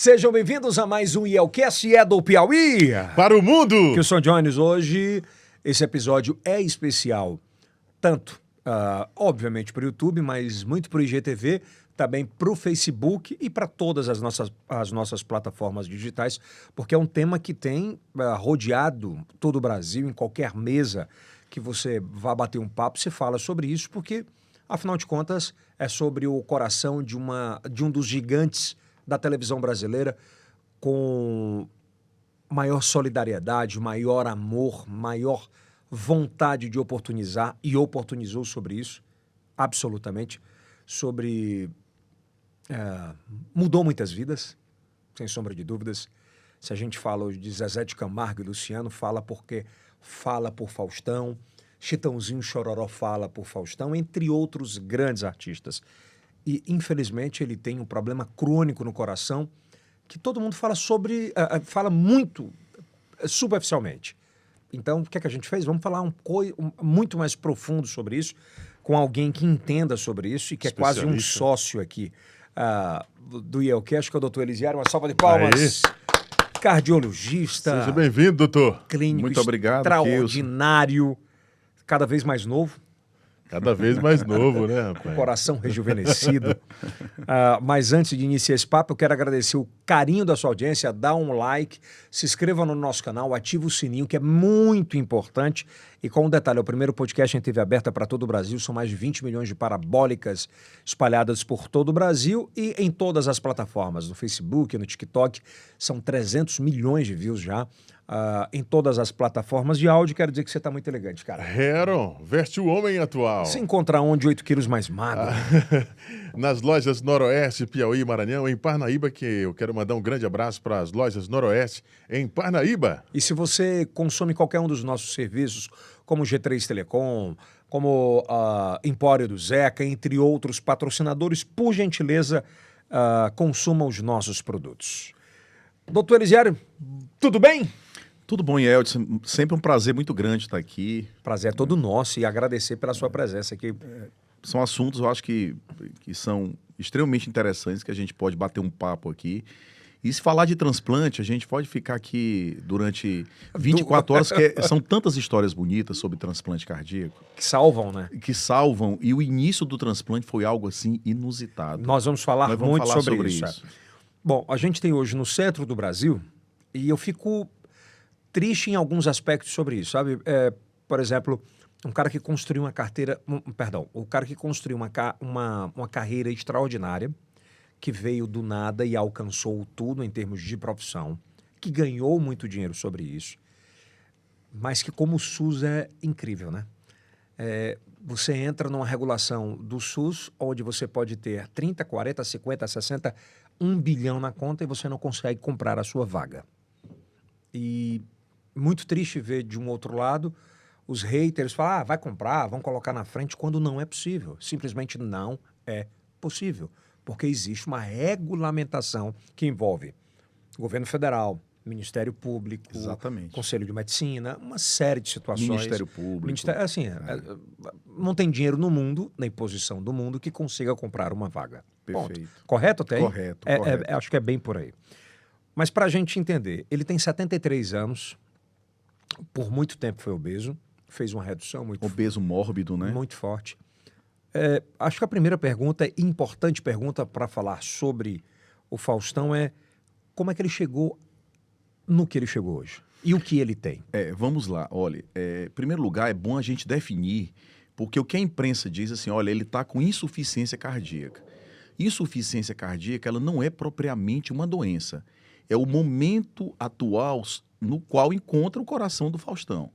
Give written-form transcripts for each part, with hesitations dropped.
Sejam bem-vindos a mais um IELCast do Piauí. Para o mundo! Que eu sou Jones. Hoje, esse episódio é especial, tanto, obviamente, para o YouTube, mas muito para o IGTV, também para o Facebook e para todas as nossas plataformas digitais, porque é um tema que tem rodeado todo o Brasil, em qualquer mesa que você vá bater um papo, você fala sobre isso, porque, afinal de contas, é sobre o coração de um dos gigantes da televisão brasileira, com maior solidariedade, maior amor, maior vontade de oportunizar, e oportunizou sobre isso, absolutamente, mudou muitas vidas, sem sombra de dúvidas. Se a gente fala hoje de Zezé de Camargo e Luciano, fala porque fala por Faustão, Chitãozinho Chororó fala por Faustão, entre outros grandes artistas. E, infelizmente, ele tem um problema crônico no coração que todo mundo fala fala muito superficialmente. Então, o que é que a gente fez? Vamos falar muito mais profundo sobre isso, com alguém que entenda sobre isso e que é quase um sócio aqui do IELCast, que é o doutor Elisiário. Uma salva de palmas. Aê. Cardiologista. Seja bem-vindo, doutor. Clínico. Muito obrigado. Extraordinário. Cada vez mais novo. Cada vez mais novo, né, rapaz? Coração rejuvenescido. Mas antes de iniciar esse papo, eu quero agradecer o carinho da sua audiência, dá um like, se inscreva no nosso canal, ative o sininho, que é muito importante. E com um detalhe, é o primeiro podcast em TV aberta para todo o Brasil, são mais de 20 milhões de parabólicas espalhadas por todo o Brasil e em todas as plataformas, no Facebook, no TikTok, são 300 milhões de views já. Em todas as plataformas de áudio. Quero dizer que você está muito elegante, cara. Heron, veste o homem atual. Você encontra onde 8 quilos mais magro? Nas lojas Noroeste, Piauí e Maranhão, em Parnaíba, que eu quero mandar um grande abraço para as lojas Noroeste, em Parnaíba. E se você consome qualquer um dos nossos serviços, como G3 Telecom, como Empório do Zeca, entre outros patrocinadores, por gentileza, consuma os nossos produtos. Doutor Elisiário, tudo bem? Tudo bom, Yeltsin. Sempre um prazer muito grande estar aqui. Prazer é todo nosso e agradecer pela sua presença aqui. São assuntos, eu acho que são extremamente interessantes, que a gente pode bater um papo aqui. E se falar de transplante, a gente pode ficar aqui durante 24 horas, que são tantas histórias bonitas sobre transplante cardíaco. Que salvam, né? Que salvam. E o início do transplante foi algo assim inusitado. Nós vamos falar muito sobre isso. Bom, a gente tem hoje no centro do Brasil, e eu fico triste em alguns aspectos sobre isso, sabe? Por exemplo, um cara que construiu o cara que construiu uma carreira extraordinária, que veio do nada e alcançou tudo em termos de profissão, que ganhou muito dinheiro sobre isso, mas que como o SUS é incrível, né? Você entra numa regulação do SUS, onde você pode ter 30, 40, 50, 60, 1 bilhão na conta e você não consegue comprar a sua vaga. E muito triste ver de um outro lado os haters falar, vai comprar, vão colocar na frente, quando não é possível. Simplesmente não é possível, porque existe uma regulamentação que envolve governo federal, Ministério Público, exatamente, Conselho de Medicina, uma série de situações. Ministério Público. Não tem dinheiro no mundo, na imposição do mundo, que consiga comprar uma vaga. Perfeito. Ponto. Correto até aí? Correto. Acho que é bem por aí. Mas para a gente entender, ele tem 73 anos, por muito tempo foi obeso, fez uma redução muito... Obeso mórbido, né? Muito forte. Acho que a primeira pergunta, importante pergunta para falar sobre o Faustão é como é que ele chegou no que ele chegou hoje? E o que ele tem? Vamos lá. Olha, em primeiro lugar, é bom a gente definir, porque o que a imprensa diz assim, olha, ele está com insuficiência cardíaca. Insuficiência cardíaca, ela não é propriamente uma doença. É o momento atual no qual encontra o coração do Faustão.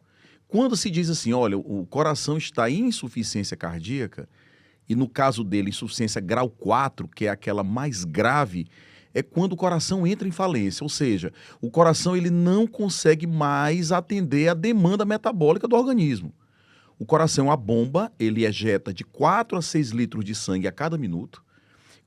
Quando se diz assim, olha, o coração está em insuficiência cardíaca, e no caso dele, insuficiência grau 4, que é aquela mais grave, é quando o coração entra em falência, ou seja, o coração ele não consegue mais atender a demanda metabólica do organismo. O coração é uma bomba, ele ejeta de 4 a 6 litros de sangue a cada minuto.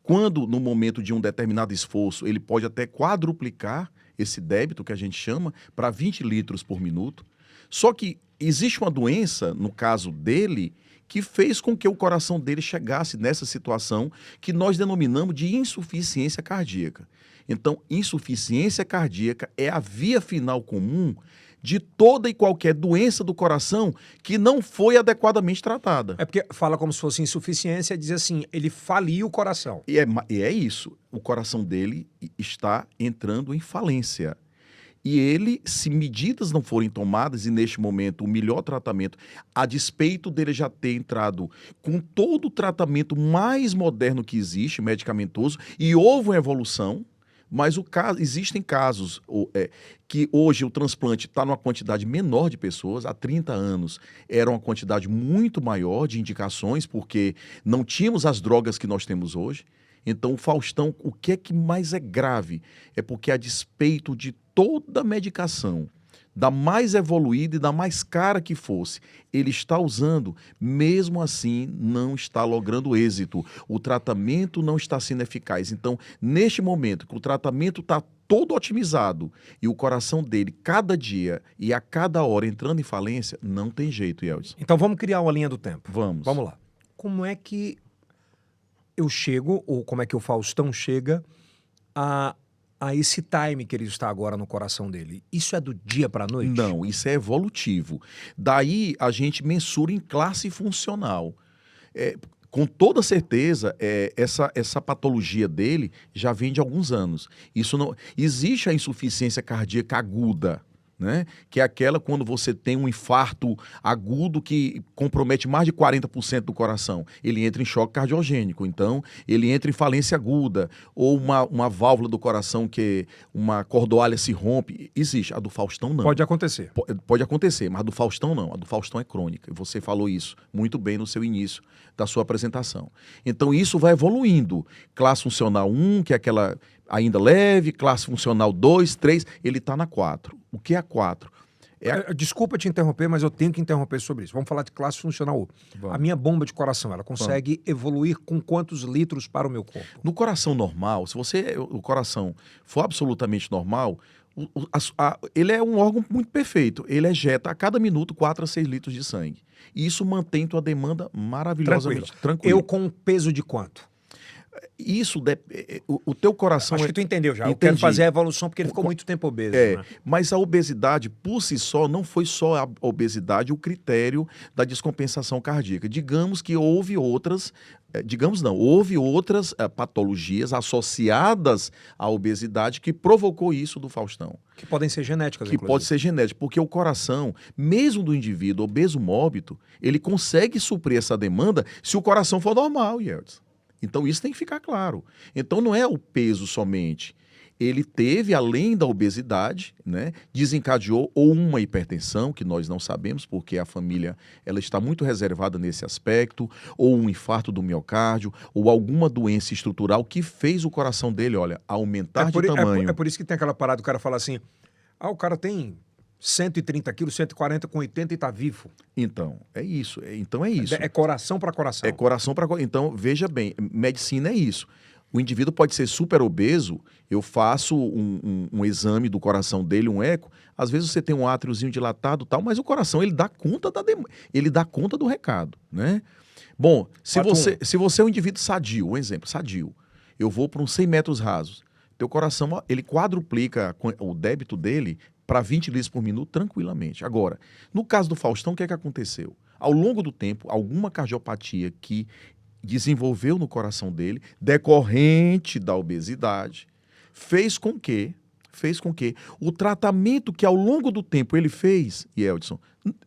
Quando, no momento de um determinado esforço, ele pode até quadruplicar esse débito, que a gente chama, para 20 litros por minuto. Só que existe uma doença, no caso dele, que fez com que o coração dele chegasse nessa situação que nós denominamos de insuficiência cardíaca. Então, insuficiência cardíaca é a via final comum de toda e qualquer doença do coração que não foi adequadamente tratada. É porque fala como se fosse insuficiência, diz assim, ele faliu o coração. E é isso, o coração dele está entrando em falência. E ele, se medidas não forem tomadas, e neste momento o melhor tratamento, a despeito dele já ter entrado com todo o tratamento mais moderno que existe, medicamentoso, e houve uma evolução, mas existem casos que hoje o transplante está numa quantidade menor de pessoas. Há 30 anos era uma quantidade muito maior de indicações, porque não tínhamos as drogas que nós temos hoje. Então, o Faustão, o que é que mais é grave? É porque, a despeito de toda a medicação, da mais evoluída e da mais cara que fosse, ele está usando, mesmo assim não está logrando êxito. O tratamento não está sendo eficaz. Então, neste momento que o tratamento está todo otimizado e o coração dele, cada dia e a cada hora entrando em falência, não tem jeito, Yeldson. Então vamos criar uma linha do tempo. Vamos. Vamos lá. Como é que eu chego, ou como é que o Faustão chega a esse time que ele está agora no coração dele? Isso é do dia para a noite? Não, isso é evolutivo. Daí a gente mensura em classe funcional. Com toda certeza, essa patologia dele já vem de alguns anos. Isso não existe a insuficiência cardíaca aguda, né? Que é aquela quando você tem um infarto agudo que compromete mais de 40% do coração. Ele entra em choque cardiogênico, então ele entra em falência aguda, ou uma válvula do coração que uma cordoalha se rompe. Existe. A do Faustão não. Pode acontecer. Pode acontecer, mas a do Faustão não. A do Faustão é crônica. Você falou isso muito bem no seu início da sua apresentação. Então isso vai evoluindo. Classe funcional 1, que é aquela ainda leve, classe funcional 2, 3, ele está na 4. O que é a 4? Desculpa te interromper, mas eu tenho que interromper sobre isso. Vamos falar de classe funcional 1. Vamos. A minha bomba de coração, ela consegue evoluir com quantos litros para o meu corpo? No coração normal, se o coração for absolutamente normal, ele é um órgão muito perfeito. Ele ejeta a cada minuto 4 a 6 litros de sangue. E isso mantém tua demanda maravilhosamente. Tranquilo. Eu com um peso de quanto? Isso, o teu coração... Acho que tu entendeu já. Entendi. Eu quero fazer a evolução porque ele ficou muito tempo obeso. Né? Mas a obesidade, por si só, não foi só a obesidade o critério da descompensação cardíaca. Digamos que houve outras... houve outras patologias associadas à obesidade que provocou isso do Faustão. Que podem ser genéticas, inclusive. Pode ser genético, porque o coração, mesmo do indivíduo obeso mórbido, ele consegue suprir essa demanda se o coração for normal, Yeldson. Então isso tem que ficar claro. Então não é o peso somente. Ele teve, além da obesidade, né, desencadeou ou uma hipertensão, que nós não sabemos, porque a família ela está muito reservada nesse aspecto, ou um infarto do miocárdio, ou alguma doença estrutural que fez o coração dele, olha, aumentar de tamanho. É por isso que tem aquela parada, o cara fala assim, o cara tem 130 quilos, 140 com 80 e tá vivo. Então, é isso. Então é isso. É coração para coração. É coração para coração. Então, veja bem, medicina é isso. O indivíduo pode ser super obeso, eu faço um exame do coração dele, um eco, às vezes você tem um átriozinho dilatado e tal, mas o coração, ele dá conta ele dá conta do recado, né? Bom, se você é um indivíduo sadio, um exemplo, sadio, eu vou para uns 100 metros rasos, teu coração, ele quadruplica o débito dele para 20 litros por minuto tranquilamente. Agora, no caso do Faustão, o que é que aconteceu? Ao longo do tempo, alguma cardiopatia que desenvolveu no coração dele, decorrente da obesidade, fez com que o tratamento que ao longo do tempo ele fez, Yeldson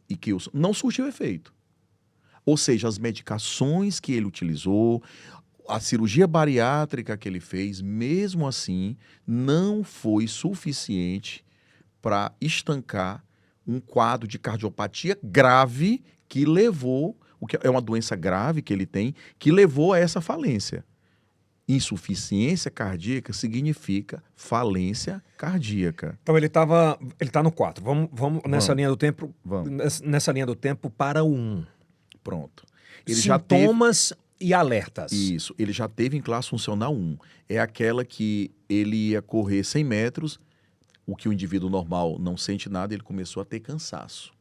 e Kilson, não surtiu efeito. Ou seja, as medicações que ele utilizou, a cirurgia bariátrica que ele fez, mesmo assim, não foi suficiente para estancar um quadro de cardiopatia grave que levou, o que é uma doença grave que ele tem, que levou a essa falência. Insuficiência cardíaca significa falência cardíaca. Então ele tá no 4. Vamos nessa linha do tempo. Nessa linha do tempo para o 1. Pronto. Ele sintomas e alertas. Isso. Ele já teve em classe funcional 1. É aquela que ele ia correr 100 metros, o que o indivíduo normal não sente nada, ele começou a ter cansaço.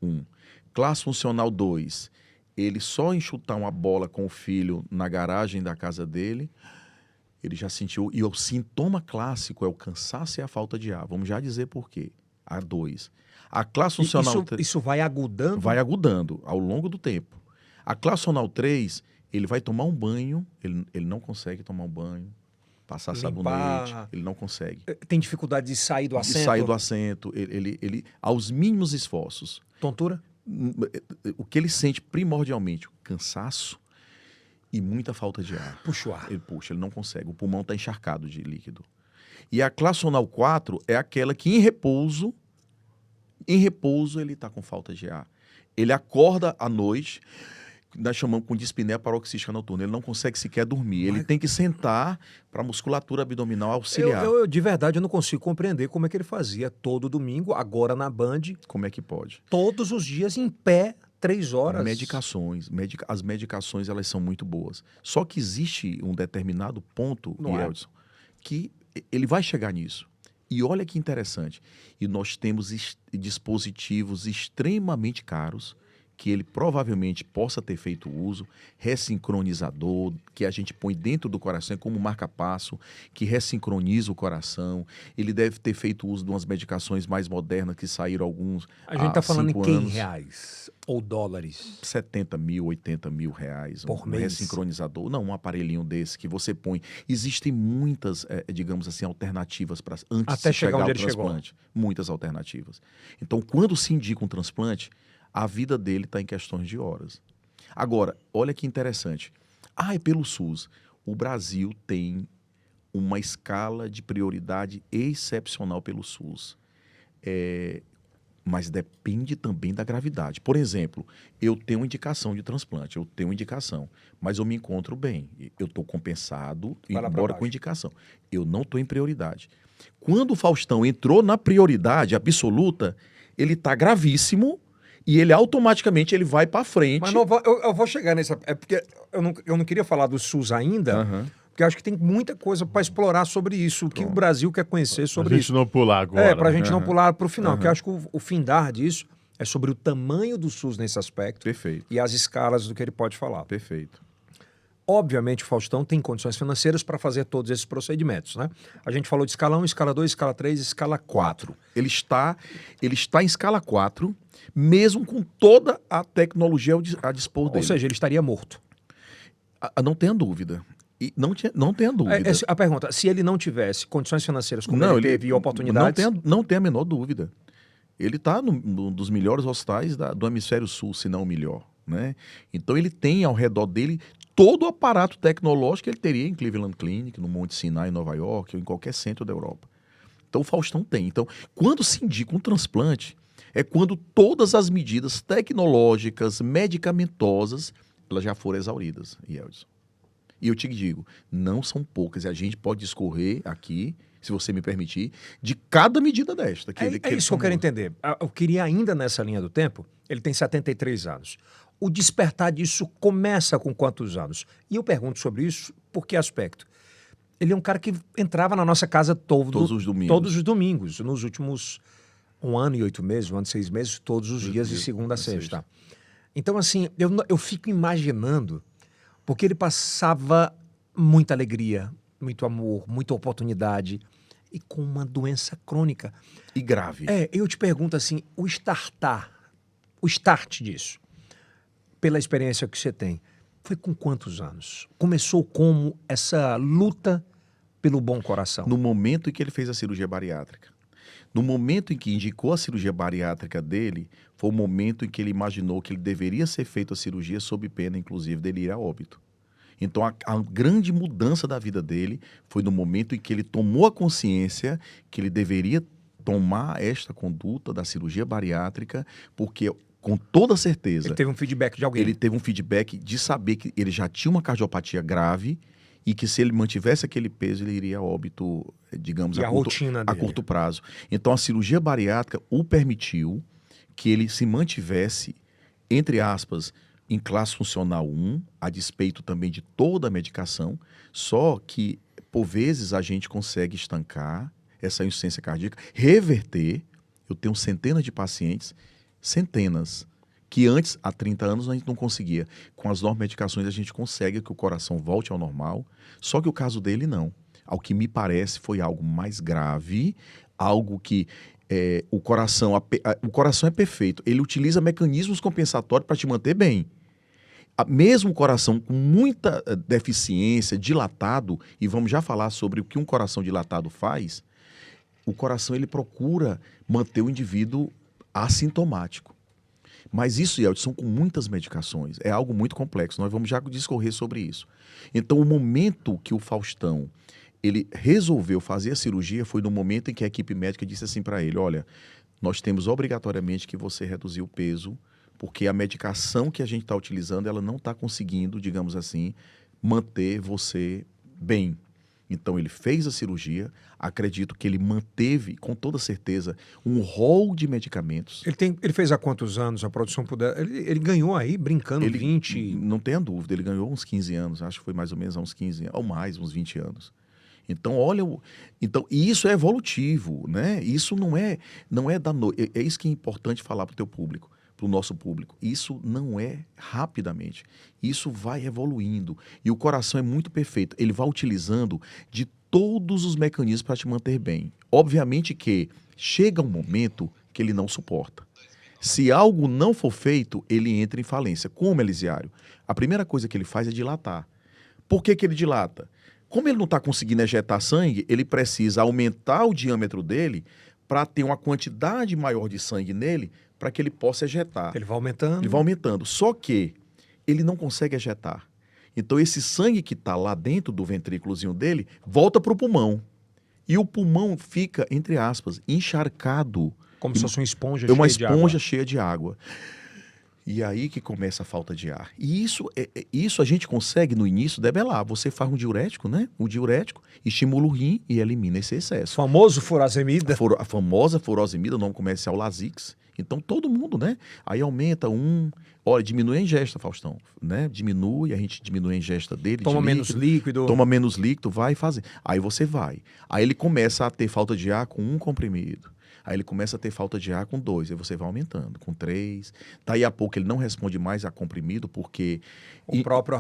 1. Classe funcional 2. Ele só enxutar uma bola com o filho na garagem da casa dele, Ele já sentiu, e o sintoma clássico é o cansaço e a falta de ar. Vamos já dizer por quê. A2. A classe funcional... Isso vai agudando? Vai agudando ao longo do tempo. A classe funcional 3, ele vai tomar um banho, ele não consegue tomar um banho, passar sabonete, ele não consegue. Tem dificuldade de sair do assento? De sair do assento, ele aos mínimos esforços. Tontura? O que ele sente primordialmente, cansaço e muita falta de ar. Puxa o ar. Ele puxa, ele não consegue. O pulmão está encharcado de líquido. E a classe funcional 4 é aquela que em repouso ele está com falta de ar. Ele acorda à noite, nós chamamos com dispneia paroxística noturna. Ele não consegue sequer dormir. Ele tem que sentar para a musculatura abdominal auxiliar. De verdade, eu não consigo compreender como é que ele fazia todo domingo, agora na Band. Como é que pode? Todos os dias em pé, 3 horas. Medicações. As medicações, elas são muito boas. Só que existe um determinado ponto, Yeldson, que ele vai chegar nisso. E olha que interessante. E nós temos dispositivos extremamente caros que ele provavelmente possa ter feito uso, ressincronizador, que a gente põe dentro do coração, como marca-passo, que ressincroniza o coração. Ele deve ter feito uso de umas medicações mais modernas que saíram alguns A gente está falando em que anos. Reais ou dólares? 70 mil, 80 mil reais. Por um mês? Ressincronizador. Não, um aparelhinho desse que você põe. Existem muitas, digamos assim, alternativas para antes até de chegar ao onde ele transplante. Muitas alternativas. Então, quando se indica um transplante, a vida dele está em questões de horas. Agora, olha que interessante. É pelo SUS. O Brasil tem uma escala de prioridade excepcional pelo SUS. Mas depende também da gravidade. Por exemplo, eu tenho indicação de transplante, mas eu me encontro bem. Eu estou compensado, embora com indicação. Eu não estou em prioridade. Quando o Faustão entrou na prioridade absoluta, ele está gravíssimo, e ele automaticamente vai para frente. Mas eu vou chegar nessa... É porque eu não queria falar do SUS ainda, porque eu acho que tem muita coisa para explorar sobre isso, que o Brasil quer conhecer sobre isso. Pra gente não pular agora. Para a gente não pular para o final, porque eu acho que o findar disso é sobre o tamanho do SUS nesse aspecto. Perfeito. E as escalas do que ele pode falar. Perfeito. Obviamente, o Faustão tem condições financeiras para fazer todos esses procedimentos, né? A gente falou de escala 1, escala 2, escala 3, escala 4. Ele está em escala 4, mesmo com toda a tecnologia a dispor dele. Ou seja, ele estaria morto. Não tenha dúvida. E não tenha dúvida. A pergunta, se ele não tivesse condições financeiras como ele teve e oportunidades... Não tem a menor dúvida. Ele está num dos melhores hospitais do hemisfério sul, se não o melhor. Né? Então ele tem ao redor dele todo o aparato tecnológico que ele teria em Cleveland Clinic, no Monte Sinai, em Nova York, ou em qualquer centro da Europa. Então o Faustão tem. Então, quando se indica um transplante, é quando todas as medidas tecnológicas, medicamentosas, elas já foram exauridas, Yeldson. E eu te digo, não são poucas. E a gente pode discorrer aqui, se você me permitir, de cada medida desta. É isso que eu quero entender. Eu queria ainda nessa linha do tempo, ele tem 73 anos. O despertar disso começa com quantos anos? E eu pergunto sobre isso por que aspecto? Ele é um cara que entrava na nossa casa todos os domingos. Nos últimos 1 ano e 8 meses, 1 ano e 6 meses, todos os dias, de segunda a sexta. Então, assim, eu fico imaginando, porque ele passava muita alegria, muito amor, muita oportunidade, e com uma doença crônica. E grave. Eu te pergunto assim, o start disso, pela experiência que você tem, foi com quantos anos? Começou como essa luta pelo bom coração? No momento em que ele fez a cirurgia bariátrica. No momento em que indicou a cirurgia bariátrica dele, foi o momento em que ele imaginou que ele deveria ser feito a cirurgia sob pena, inclusive, dele ir a óbito. Então, a grande mudança da vida dele foi no momento em que ele tomou a consciência que ele deveria tomar esta conduta da cirurgia bariátrica, porque, com toda certeza... Ele teve um feedback de alguém. Ele teve um feedback de saber que ele já tinha uma cardiopatia grave e que se ele mantivesse aquele peso, ele iria a óbito, digamos, a curto prazo. Então, a cirurgia bariátrica o permitiu que ele se mantivesse, entre aspas, em classe funcional 1, a despeito também de toda a medicação, só que, por vezes, a gente consegue estancar essa insuficiência cardíaca, reverter. Eu tenho centenas de pacientes, centenas, que antes, há 30 anos, a gente não conseguia. Com as novas medicações, a gente consegue que o coração volte ao normal, só que o caso dele não. Ao que me parece, foi algo mais grave, algo que o coração é perfeito, ele utiliza mecanismos compensatórios para te manter bem. Mesmo o coração com muita deficiência, dilatado, e vamos já falar sobre o que um coração dilatado faz, o coração ele procura manter o indivíduo assintomático. Mas isso, Yeldson, com muitas medicações, é algo muito complexo, nós vamos já discorrer sobre isso. Então, o momento que o Faustão ele resolveu fazer a cirurgia foi no momento em que a equipe médica disse assim para ele, olha, nós temos obrigatoriamente que você reduzir o peso, porque a medicação que a gente está utilizando, ela não está conseguindo, digamos assim, manter você bem. Então, ele fez a cirurgia, acredito que ele manteve, com toda certeza, um rol de medicamentos. Ele fez há quantos anos a produção puder? Ele ganhou aí, brincando, 20... Não tenha dúvida, ele ganhou uns 15 anos, acho que foi mais ou menos há uns 15 anos, ou mais, uns 20 anos. Então, olha, e isso é evolutivo, né? Isso não é da noite. É isso que é importante falar para o teu público, para o nosso público. Isso não é rapidamente. Isso vai evoluindo. E o coração é muito perfeito. Ele vai utilizando de todos os mecanismos para te manter bem. Obviamente que chega um momento que ele não suporta. Se algo não for feito, ele entra em falência. Como, Elisiário? A primeira coisa que ele faz é dilatar. Por que ele dilata? Como ele não está conseguindo ejetar sangue, ele precisa aumentar o diâmetro dele para ter uma quantidade maior de sangue nele para que ele possa ejetar. Ele vai aumentando. Ele vai aumentando. Só que ele não consegue ejetar. Então esse sangue que está lá dentro do ventrículozinho dele volta para o pulmão. E o pulmão fica, entre aspas, encharcado. Como se fosse uma esponja cheia de água. É uma esponja cheia de água. E aí que começa a falta de ar. E isso a gente consegue no início debelar. Você faz um diurético, né? O diurético estimula o rim e elimina esse excesso. Famoso furosemida. A famosa furosemida, o nome comercial Lasix. Então todo mundo, né? Aí aumenta olha, diminui a ingesta, Faustão, né? Diminui, a gente diminui a ingesta dele. Toma menos líquido. Toma menos líquido, vai fazer. Aí você vai. Aí ele começa a ter falta de ar com 1 comprimido. Aí ele começa a ter falta de ar com 2, aí você vai aumentando, com 3. Daí a pouco ele não responde mais a comprimido, porque o próprio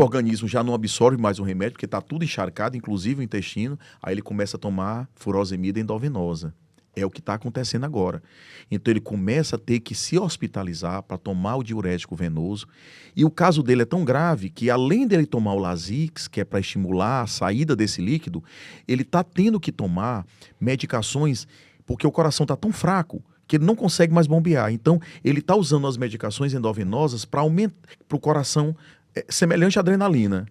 organismo já não absorve mais o remédio, porque está tudo encharcado, inclusive o intestino. Aí ele começa a tomar furosemida endovenosa. É o que está acontecendo agora. Então ele começa a ter que se hospitalizar para tomar o diurético venoso. E o caso dele é tão grave que, além dele tomar o Lasix, que é para estimular a saída desse líquido, ele está tendo que tomar medicações porque o coração está tão fraco que ele não consegue mais bombear. Então, ele está usando as medicações endovenosas para aumentar para o coração semelhante à adrenalina.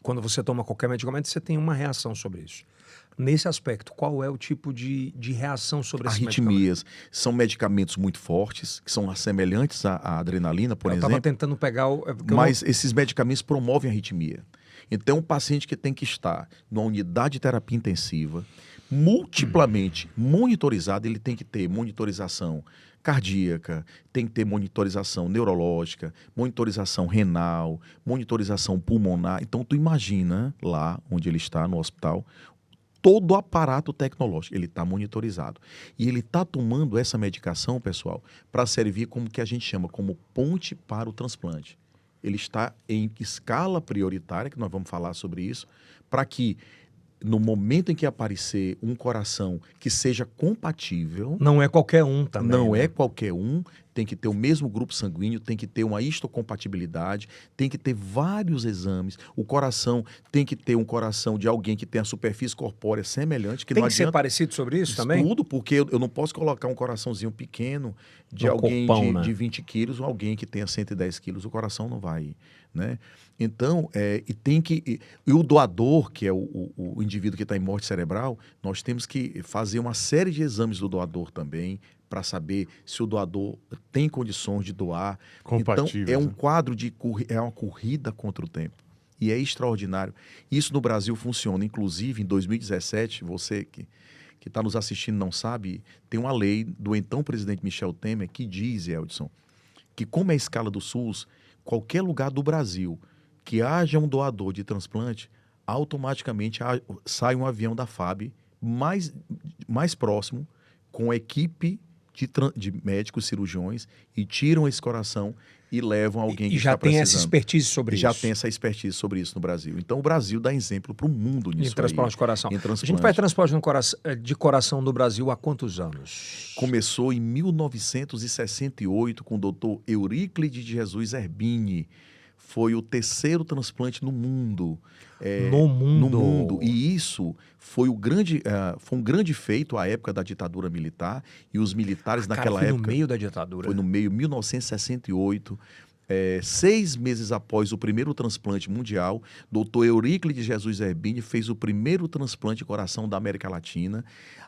Quando você toma qualquer medicamento, você tem uma reação sobre isso. Nesse aspecto, qual é o tipo de reação sobre esse medicamento? Arritmias. São medicamentos muito fortes, que são semelhantes à adrenalina, por exemplo. Eu estava tentando pegar Mas esses medicamentos promovem arritmia. Então, um paciente que tem que estar numa unidade de terapia intensiva, multiplamente monitorizado, ele tem que ter monitorização cardíaca, tem que ter monitorização neurológica, monitorização renal, monitorização pulmonar. Então, tu imagina lá onde ele está, no hospital, todo o aparato tecnológico, ele está monitorizado. E ele está tomando essa medicação, pessoal, para servir como que a gente chama, como ponte para o transplante. Ele está em escala prioritária, que nós vamos falar sobre isso, para que no momento em que aparecer um coração que seja compatível... Não é qualquer um também. Não é qualquer um, tem que ter o mesmo grupo sanguíneo, tem que ter uma histocompatibilidade, tem que ter vários exames. O coração tem que ter um coração de alguém que tem a superfície corpórea semelhante. Tem que ser parecido sobre isso também? Tudo, porque eu não posso colocar um coraçãozinho pequeno de alguém de 20 quilos ou alguém que tenha 110 quilos. O coração não vai, né? Então, e o doador, que é o indivíduo que está em morte cerebral, nós temos que fazer uma série de exames do doador também, para saber se o doador tem condições de doar. Então, é um quadro é uma corrida contra o tempo. E é extraordinário. Isso no Brasil funciona. Inclusive, em 2017, você que está nos assistindo não sabe, tem uma lei do então presidente Michel Temer que diz, Yeldson, que como é a escala do SUS, qualquer lugar do Brasil que haja um doador de transplante, automaticamente sai um avião da FAB mais próximo com equipe de médicos cirurgiões e tiram esse coração e levam alguém que já está tem precisando. essa expertise sobre isso. Já tem essa expertise sobre isso no Brasil. Então o Brasil dá exemplo para o mundo nisso. Em transplante de coração. Em A transplante. gente faz transplante de coração no Brasil há quantos anos? Começou em 1968 com o doutor Euríclides de Jesus Zerbini. Foi o terceiro transplante no mundo. No mundo? No mundo. E isso foi um grande feito à época da ditadura militar. E os militares naquela época... Foi no meio da ditadura. Foi no meio, 1968. 6 meses após o primeiro transplante mundial, doutor Euríclides de Jesus Zerbini fez o primeiro transplante de coração da América Latina.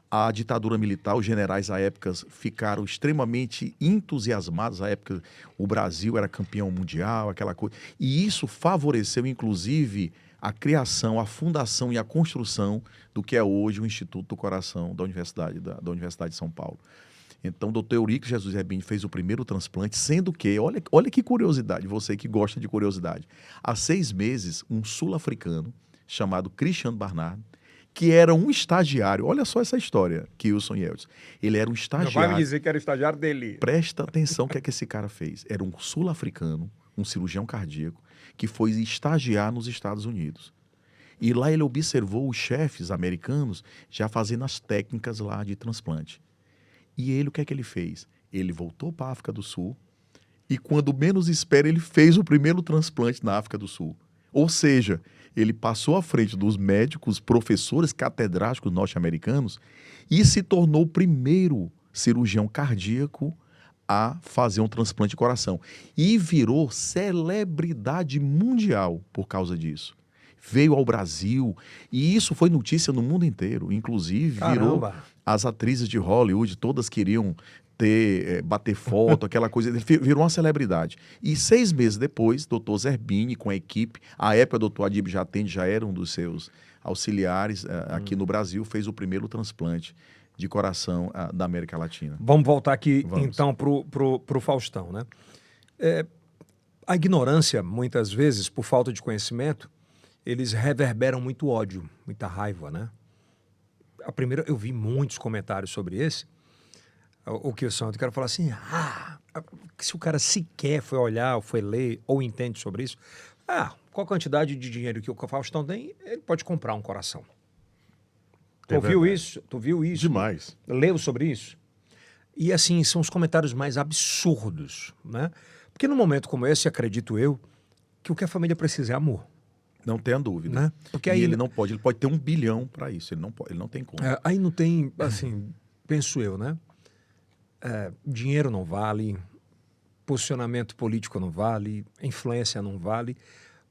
A ditadura militar, os generais à época ficaram extremamente entusiasmados. À época, o Brasil era campeão mundial, aquela coisa. E isso favoreceu, inclusive, a criação, a fundação e a construção do que é hoje o Instituto do Coração da Universidade de São Paulo. Então, o doutor Euríclides de Jesus Zerbini fez o primeiro transplante, sendo que, olha que curiosidade, você que gosta de curiosidade. Há 6 meses, um sul-africano chamado Christian Barnard, que era um estagiário, olha só essa história, Kilson e Elton. Ele era um estagiário. Não vai me dizer que era estagiário dele. Presta atenção o que é que esse cara fez. Era um sul-africano, um cirurgião cardíaco, que foi estagiar nos Estados Unidos. E lá ele observou os chefes americanos já fazendo as técnicas lá de transplante. E ele, o que é que ele fez? Ele voltou para a África do Sul e, quando menos espera, ele fez o primeiro transplante na África do Sul. Ou seja, ele passou à frente dos médicos, professores catedráticos norte-americanos e se tornou o primeiro cirurgião cardíaco a fazer um transplante de coração. E virou celebridade mundial por causa disso. Veio ao Brasil e isso foi notícia no mundo inteiro. Inclusive, virou as atrizes de Hollywood, todas queriam bater foto, aquela coisa. Virou uma celebridade. E 6 meses depois, doutor Zerbini, com a equipe, à época o doutor Adib Jatende já era um dos seus auxiliares aqui no Brasil, fez o primeiro transplante de coração da América Latina. Vamos voltar aqui, então, pro Faustão, né? A ignorância, muitas vezes, por falta de conhecimento, eles reverberam muito ódio, muita raiva, né? Eu vi muitos comentários sobre esse. O que o cara falar assim, se o cara sequer foi olhar, ou foi ler, ou entende sobre isso, qual a quantidade de dinheiro que o Faustão tem, ele pode comprar um coração. Tu ouviu isso? Tu viu isso? Demais. Leu sobre isso? E assim, são os comentários mais absurdos, né? Porque num momento como esse, acredito eu, que o que a família precisa é amor. Não tenha dúvida. Né? Porque aí ele pode ter 1 bilhão para isso, ele não tem como. Aí não tem, assim, penso eu, né? Dinheiro não vale, posicionamento político não vale, influência não vale,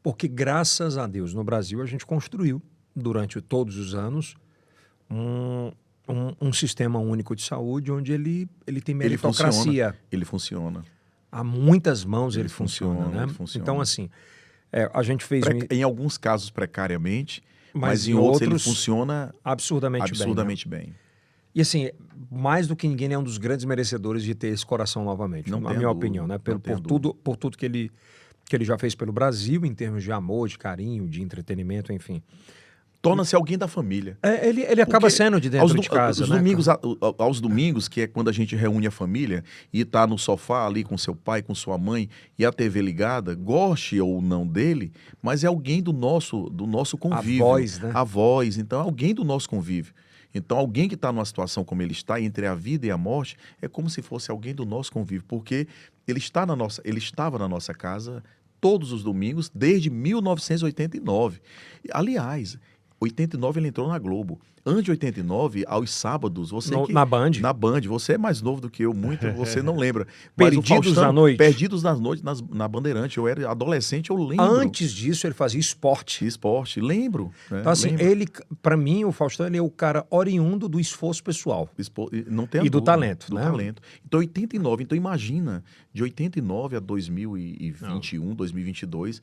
porque graças a Deus no Brasil a gente construiu, durante todos os anos, um sistema único de saúde onde ele tem meritocracia. Ele funciona. Há muitas mãos ele funciona, né? Então, assim, a gente fez... Em alguns casos precariamente, mas em outros ele funciona absurdamente bem. E assim, mais do que ninguém, ele é um dos grandes merecedores de ter esse coração novamente, na minha opinião, né? Por tudo que ele já fez pelo Brasil, em termos de amor, de carinho, de entretenimento, enfim. Torna-se alguém da família. Ele acaba sendo de dentro de casa, né? Aos domingos, que é quando a gente reúne a família e tá no sofá ali com seu pai, com sua mãe e a TV ligada, goste ou não dele, mas é alguém do nosso convívio. A voz, né? A voz, então é alguém do nosso convívio. Então alguém que está numa situação como ele está, entre a vida e a morte, é como se fosse alguém do nosso convívio, porque ele estava na nossa casa todos os domingos desde 1989. Aliás, 89 ele entrou na Globo. Antes de 89, aos sábados, na Band. Na Band. Você é mais novo do que eu, muito, você não lembra. Mas Perdidos na Noite. Perdidos na Noite, na Bandeirante. Eu era adolescente, eu lembro. Antes disso, ele fazia esporte. Lembro. Então, assim, para mim, o Faustão, ele é o cara oriundo do esforço pessoal. Não tem do talento, né? Talento. Então, 89. Então, imagina, de 89 a 2021, 2022...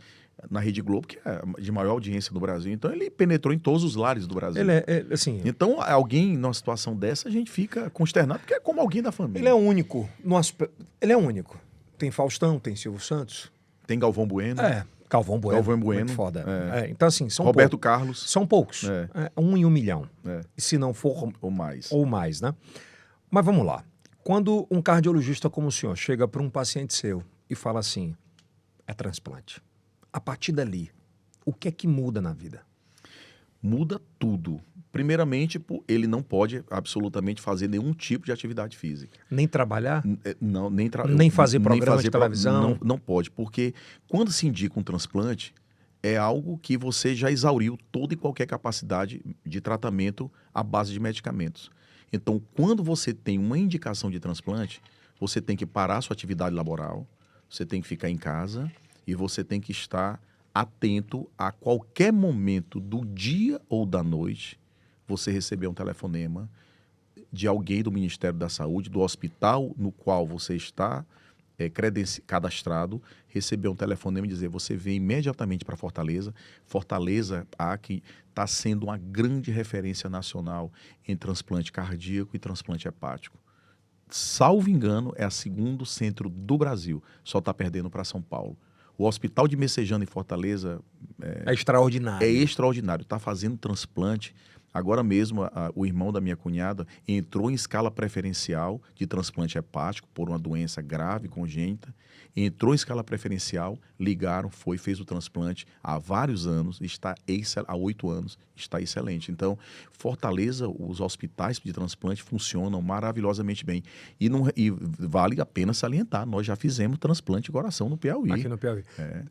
na Rede Globo, que é de maior audiência no Brasil. Então, ele penetrou em todos os lares do Brasil. Assim... Então, alguém numa situação dessa, a gente fica consternado, porque é como alguém da família. Ele é único. Ele é único. Tem Faustão, tem Silvio Santos. Tem Galvão Bueno. Galvão Bueno. Muito foda. Então, assim, são Roberto poucos. Carlos. São poucos. 1 em 1 milhão. É. Se não for... Ou mais. Ou mais, né? Mas vamos lá. Quando um cardiologista como o senhor chega para um paciente seu e fala assim, é transplante. A partir dali, o que é que muda na vida? Muda tudo. Primeiramente, ele não pode absolutamente fazer nenhum tipo de atividade física. Nem trabalhar? Não, nem fazer programa de televisão? Não pode, porque quando se indica um transplante, é algo que você já exauriu toda e qualquer capacidade de tratamento à base de medicamentos. Então, quando você tem uma indicação de transplante, você tem que parar a sua atividade laboral, você tem que ficar em casa e você tem que estar atento a qualquer momento do dia ou da noite, você receber um telefonema de alguém do Ministério da Saúde, do hospital no qual você está cadastrado, receber um telefonema e dizer, você vem imediatamente para Fortaleza. Fortaleza aqui está sendo uma grande referência nacional em transplante cardíaco e transplante hepático. Salvo engano, é o segundo centro do Brasil, só está perdendo para São Paulo. O Hospital de Messejana em Fortaleza é extraordinário. É extraordinário, está fazendo transplante. Agora mesmo, o irmão da minha cunhada entrou em escala preferencial de transplante hepático por uma doença grave, congênita. Entrou em escala preferencial, ligaram, fez o transplante há vários anos, há 8 anos, está excelente. Então, Fortaleza, os hospitais de transplante funcionam maravilhosamente bem. E vale a pena salientar, nós já fizemos transplante de coração no Piauí. Aqui no Piauí.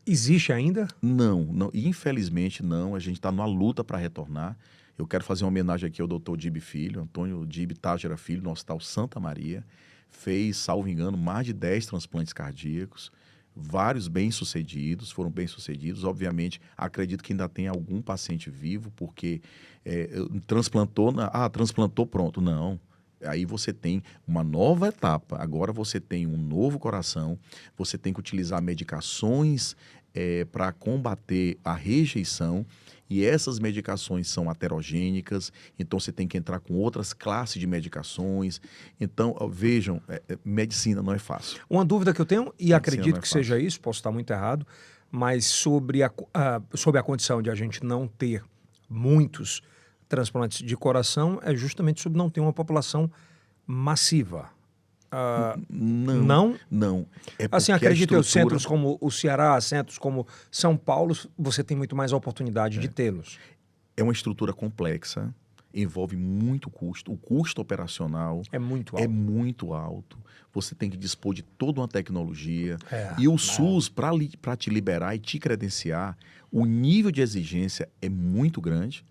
Existe ainda? Não, infelizmente não. A gente está numa luta para retornar. Eu quero fazer uma homenagem aqui ao Dr. Dib Filho, Antônio Dib Tágera Filho, no Hospital Santa Maria. Fez, salvo engano, mais de 10 transplantes cardíacos, vários bem-sucedidos, foram bem-sucedidos. Obviamente, acredito que ainda tem algum paciente vivo, porque transplantou, pronto. Não. Aí você tem uma nova etapa. Agora você tem um novo coração, você tem que utilizar medicações para combater a rejeição. E essas medicações são aterogênicas, então você tem que entrar com outras classes de medicações. Então, vejam, medicina não é fácil. Uma dúvida que eu tenho, e acredito que seja isso, posso estar muito errado, mas sobre a condição de a gente não ter muitos transplantes de coração, é justamente sobre não ter uma população massiva. Não? Assim, acredito eu, centros como o Ceará, centros como São Paulo, você tem muito mais oportunidade de tê-los. É uma estrutura complexa, envolve muito custo. O custo operacional é muito alto. Você tem que dispor de toda uma tecnologia. E o SUS, para te liberar e te credenciar, o nível de exigência é muito grande,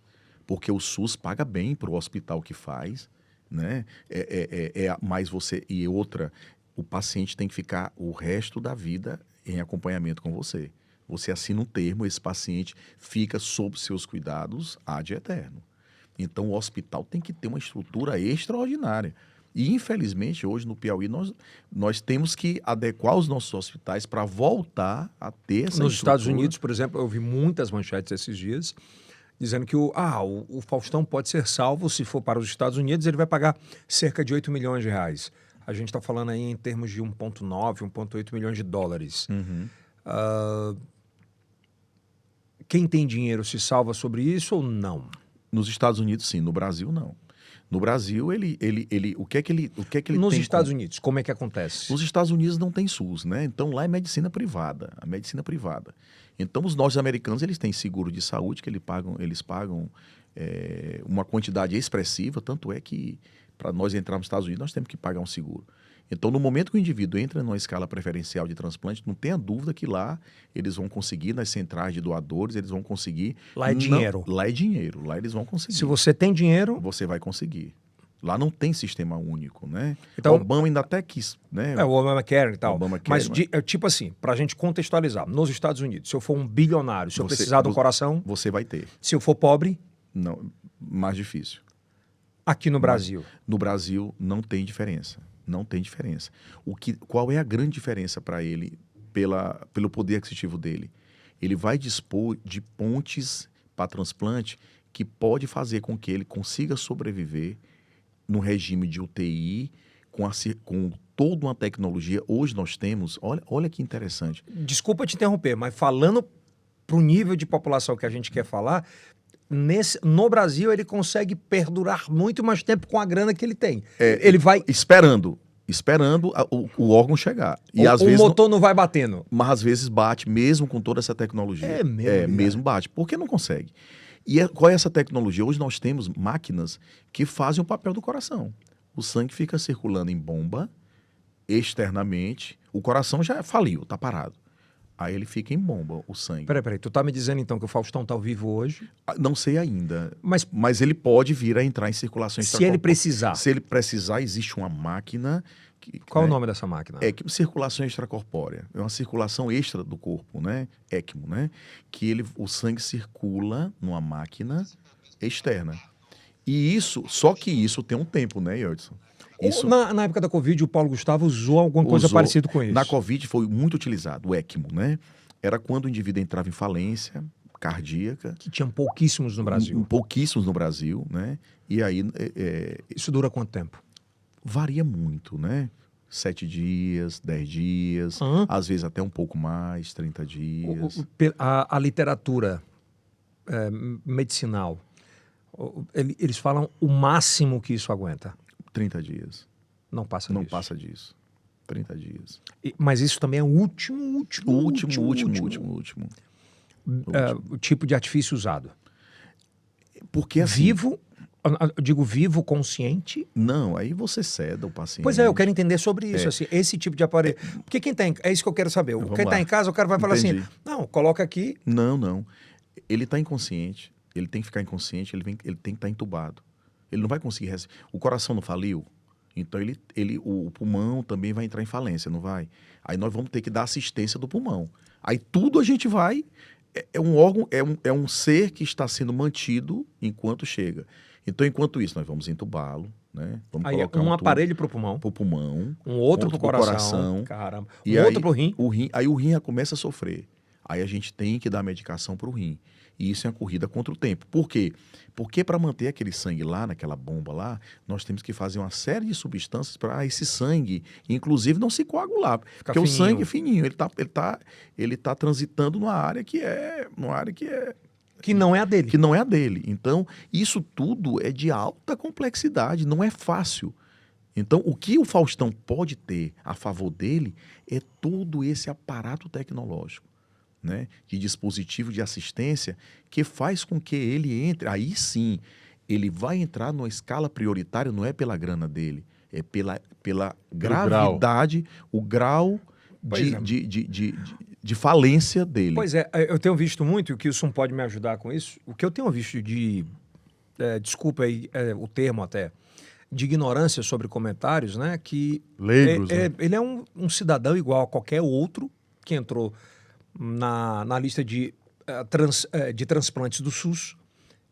porque o SUS paga bem para o hospital que faz. Né? Mais você e outra, o paciente tem que ficar o resto da vida em acompanhamento com você. Você assina um termo, esse paciente fica sob seus cuidados ad eterno. Então, o hospital tem que ter uma estrutura extraordinária. E, infelizmente, hoje no Piauí, nós temos que adequar os nossos hospitais para voltar a ter essa Nos Estados Unidos, por exemplo, eu vi muitas manchetes esses dias dizendo que o Faustão pode ser salvo se for para os Estados Unidos, ele vai pagar cerca de 8 milhões de reais. A gente está falando aí em termos de 1,9, 1,8 milhões de dólares. Quem tem dinheiro se salva sobre isso ou não? Nos Estados Unidos, sim. No Brasil, não. No Brasil, o que é que ele Nos tem Estados Unidos, como é que acontece? Nos Estados Unidos não tem SUS, né? Então, lá é medicina privada, a medicina privada. Então, os norte-americanos, eles têm seguro de saúde, que eles pagam uma quantidade expressiva, tanto é que, para nós entrarmos nos Estados Unidos, nós temos que pagar um seguro. Então, no momento que o indivíduo entra numa escala preferencial de transplante, não tenha dúvida que lá eles vão conseguir, nas centrais de doadores, eles vão conseguir... Lá é dinheiro. Lá é dinheiro, lá eles vão conseguir. Se você tem dinheiro... Você vai conseguir. Lá não tem sistema único, né? Então, o Obama ainda até quis, né? O Obamacare e tal. Mas, tipo assim, para a gente contextualizar, nos Estados Unidos, se eu for um bilionário, se eu precisar de um coração... Você vai ter. Se eu for pobre... Não, mais difícil. Aqui no Brasil? No Brasil não tem diferença. Não tem diferença. Qual é a grande diferença para ele, pelo poder aquisitivo dele? Ele vai dispor de pontes para transplante que pode fazer com que ele consiga sobreviver no regime de UTI, com toda uma tecnologia. Hoje nós temos, olha que interessante. Desculpa te interromper, mas falando para o nível de população que a gente quer falar, no Brasil ele consegue perdurar muito mais tempo com a grana que ele tem. Ele vai... Esperando o órgão chegar. E às vezes o motor não vai batendo. Mas às vezes bate, mesmo com toda essa tecnologia. É mesmo? Mesmo bate. Por que não consegue? E qual é essa tecnologia? Hoje nós temos máquinas que fazem o papel do coração. O sangue fica circulando em bomba, externamente. O coração já faliu, tá parado. Aí ele fica em bomba, o sangue. Peraí, tu tá me dizendo então que o Faustão tá ao vivo hoje? Não sei ainda. Mas ele pode vir a entrar em circulação extracorpórea. Se ele precisar. Se ele precisar, existe uma máquina... Qual é o nome dessa máquina? Circulação extracorpórea. É uma circulação extra do corpo, né? ECMO, né? Que o sangue circula numa máquina externa. E só que isso tem um tempo, né, Yodson? Na época da Covid, o Paulo Gustavo usou alguma coisa parecida com isso. Na Covid foi muito utilizado o ECMO, né? Era quando o indivíduo entrava em falência cardíaca. Que tinham pouquíssimos no Brasil. Pouquíssimos no Brasil, né? E aí... Isso dura quanto tempo? Varia muito, né? 7 dias, 10 dias, às vezes até um pouco mais, 30 dias. A literatura medicinal, eles falam o máximo que isso aguenta. 30 dias. Não passa disso. Não passa disso. 30 dias. Mas isso também é o último. O tipo de artifício usado. Porque assim... Vivo... Eu digo vivo, consciente? Não, aí você ceda o paciente. Pois é, eu quero entender sobre isso, assim, esse tipo de aparelho. Porque quem tá é isso que eu quero saber. Quem está em casa, o cara vai falar assim, não, coloca aqui... Não. Ele está inconsciente, ele tem que ficar inconsciente, ele tem que estar entubado. Ele não vai conseguir... O coração não faliu, então o pulmão também vai entrar em falência, não vai? Aí nós vamos ter que dar assistência do pulmão. Aí tudo a gente vai... É um órgão, é um ser que está sendo mantido enquanto chega. Então, enquanto isso, nós vamos entubá-lo, né? Vamos colocar um aparelho para o pulmão. Para o pulmão. Um outro para o coração. Caramba. E outro para o rim. Aí o rim já começa a sofrer. Aí a gente tem que dar medicação para o rim. E isso é uma corrida contra o tempo. Por quê? Porque para manter aquele sangue lá, naquela bomba lá, nós temos que fazer uma série de substâncias para esse sangue, inclusive, não se coagular. Porque o sangue é fininho, ele tá transitando numa área que não é a dele. Que não é a dele. Então, isso tudo é de alta complexidade, não é fácil. Então, o que o Faustão pode ter a favor dele é todo esse aparato tecnológico, né, de dispositivo de assistência que faz com que ele entre. Aí sim, ele vai entrar numa escala prioritária, não é pela grana dele, é pela gravidade, o grau de falência dele. Pois é, eu tenho visto muito, e o Kilson pode me ajudar com isso, o que eu tenho visto desculpa aí o termo até, de ignorância sobre comentários, né, que leigos, né? Ele é um cidadão igual a qualquer outro que entrou na lista de transplantes do SUS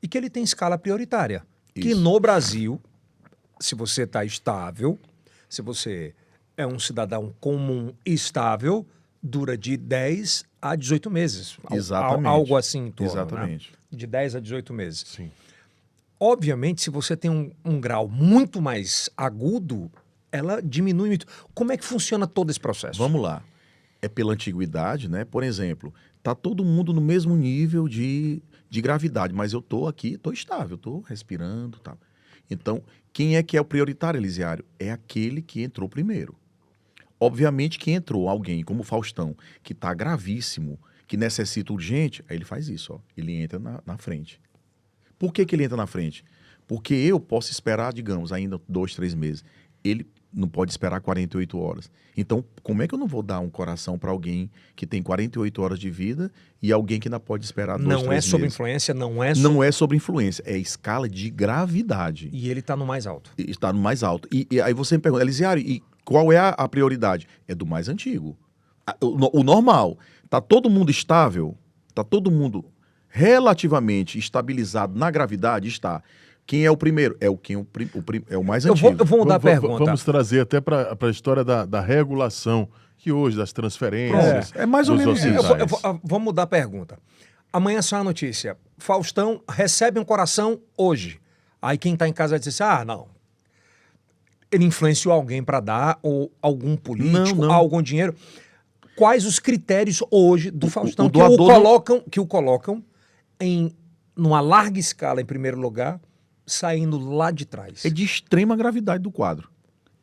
e que ele tem escala prioritária. Isso. Que no Brasil, se você está estável, se você é um cidadão comum e estável, dura de 10 a 18 meses. Exatamente. Algo assim em torno. Exatamente. Né? De 10 a 18 meses. Sim. Obviamente, se você tem um grau muito mais agudo, ela diminui muito. Como é que funciona todo esse processo? Vamos lá. É pela antiguidade, né? Por exemplo, tá todo mundo no mesmo nível de gravidade, mas eu tô aqui, tô estável, tô respirando, tá? Então, quem é que é o prioritário, Elisiário? É aquele que entrou primeiro. Obviamente que entrou alguém como o Faustão, que está gravíssimo, que necessita urgente, aí ele faz isso, ó, ele entra na frente. Por que ele entra na frente? Porque eu posso esperar, digamos, ainda 2, 3 meses. Ele não pode esperar 48 horas. Então, como é que eu não vou dar um coração para alguém que tem 48 horas de vida e alguém que ainda pode esperar 2, 3 meses? Não é sobre influência, Não é sobre influência, é escala de gravidade. E ele está no mais alto. Está no mais alto. E aí você me pergunta, Elisiário, e qual é a prioridade? É do mais antigo. O normal. Está todo mundo estável? Está todo mundo relativamente estabilizado na gravidade? Está. Quem é o primeiro? É o mais antigo. Eu vou mudar a pergunta. Vamos trazer até para a história da regulação, que hoje, das transferências. É mais ou menos isso. Vamos mudar a pergunta. Amanhã só a notícia. Faustão recebe um coração hoje. Aí quem está em casa vai dizer assim, não. Ele influenciou alguém para dar, ou algum político, algum dinheiro. Quais os critérios hoje do Faustão que o colocam em numa larga escala, em primeiro lugar, saindo lá de trás. É de extrema gravidade do quadro.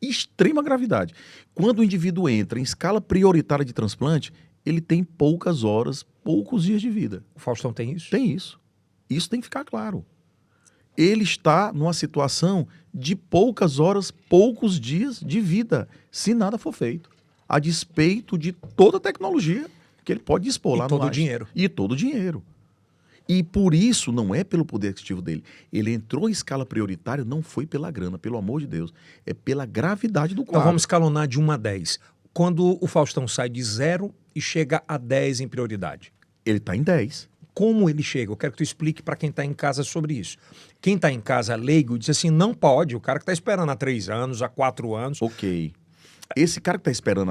Extrema gravidade. Quando o indivíduo entra em escala prioritária de transplante, ele tem poucas horas, poucos dias de vida. O Faustão tem isso? Tem isso. Isso tem que ficar claro. Ele está numa situação de poucas horas, poucos dias de vida, se nada for feito. A despeito de toda a tecnologia que ele pode dispor lá no todo o Einstein. dinheiro. E todo o dinheiro. E por isso, não é pelo poder aquisitivo dele. Ele entrou em escala prioritária, não foi pela grana, pelo amor de Deus. É pela gravidade do quadro. Então vamos escalonar de 1 a 10. Quando o Faustão sai de 0 e chega a 10 em prioridade. Ele está em 10. Como ele chega? Eu quero que tu explique para quem está em casa sobre isso. Quem está em casa leigo diz assim, não pode. O cara que está esperando há 3 anos, há 4 anos. Ok. Esse cara que está esperando,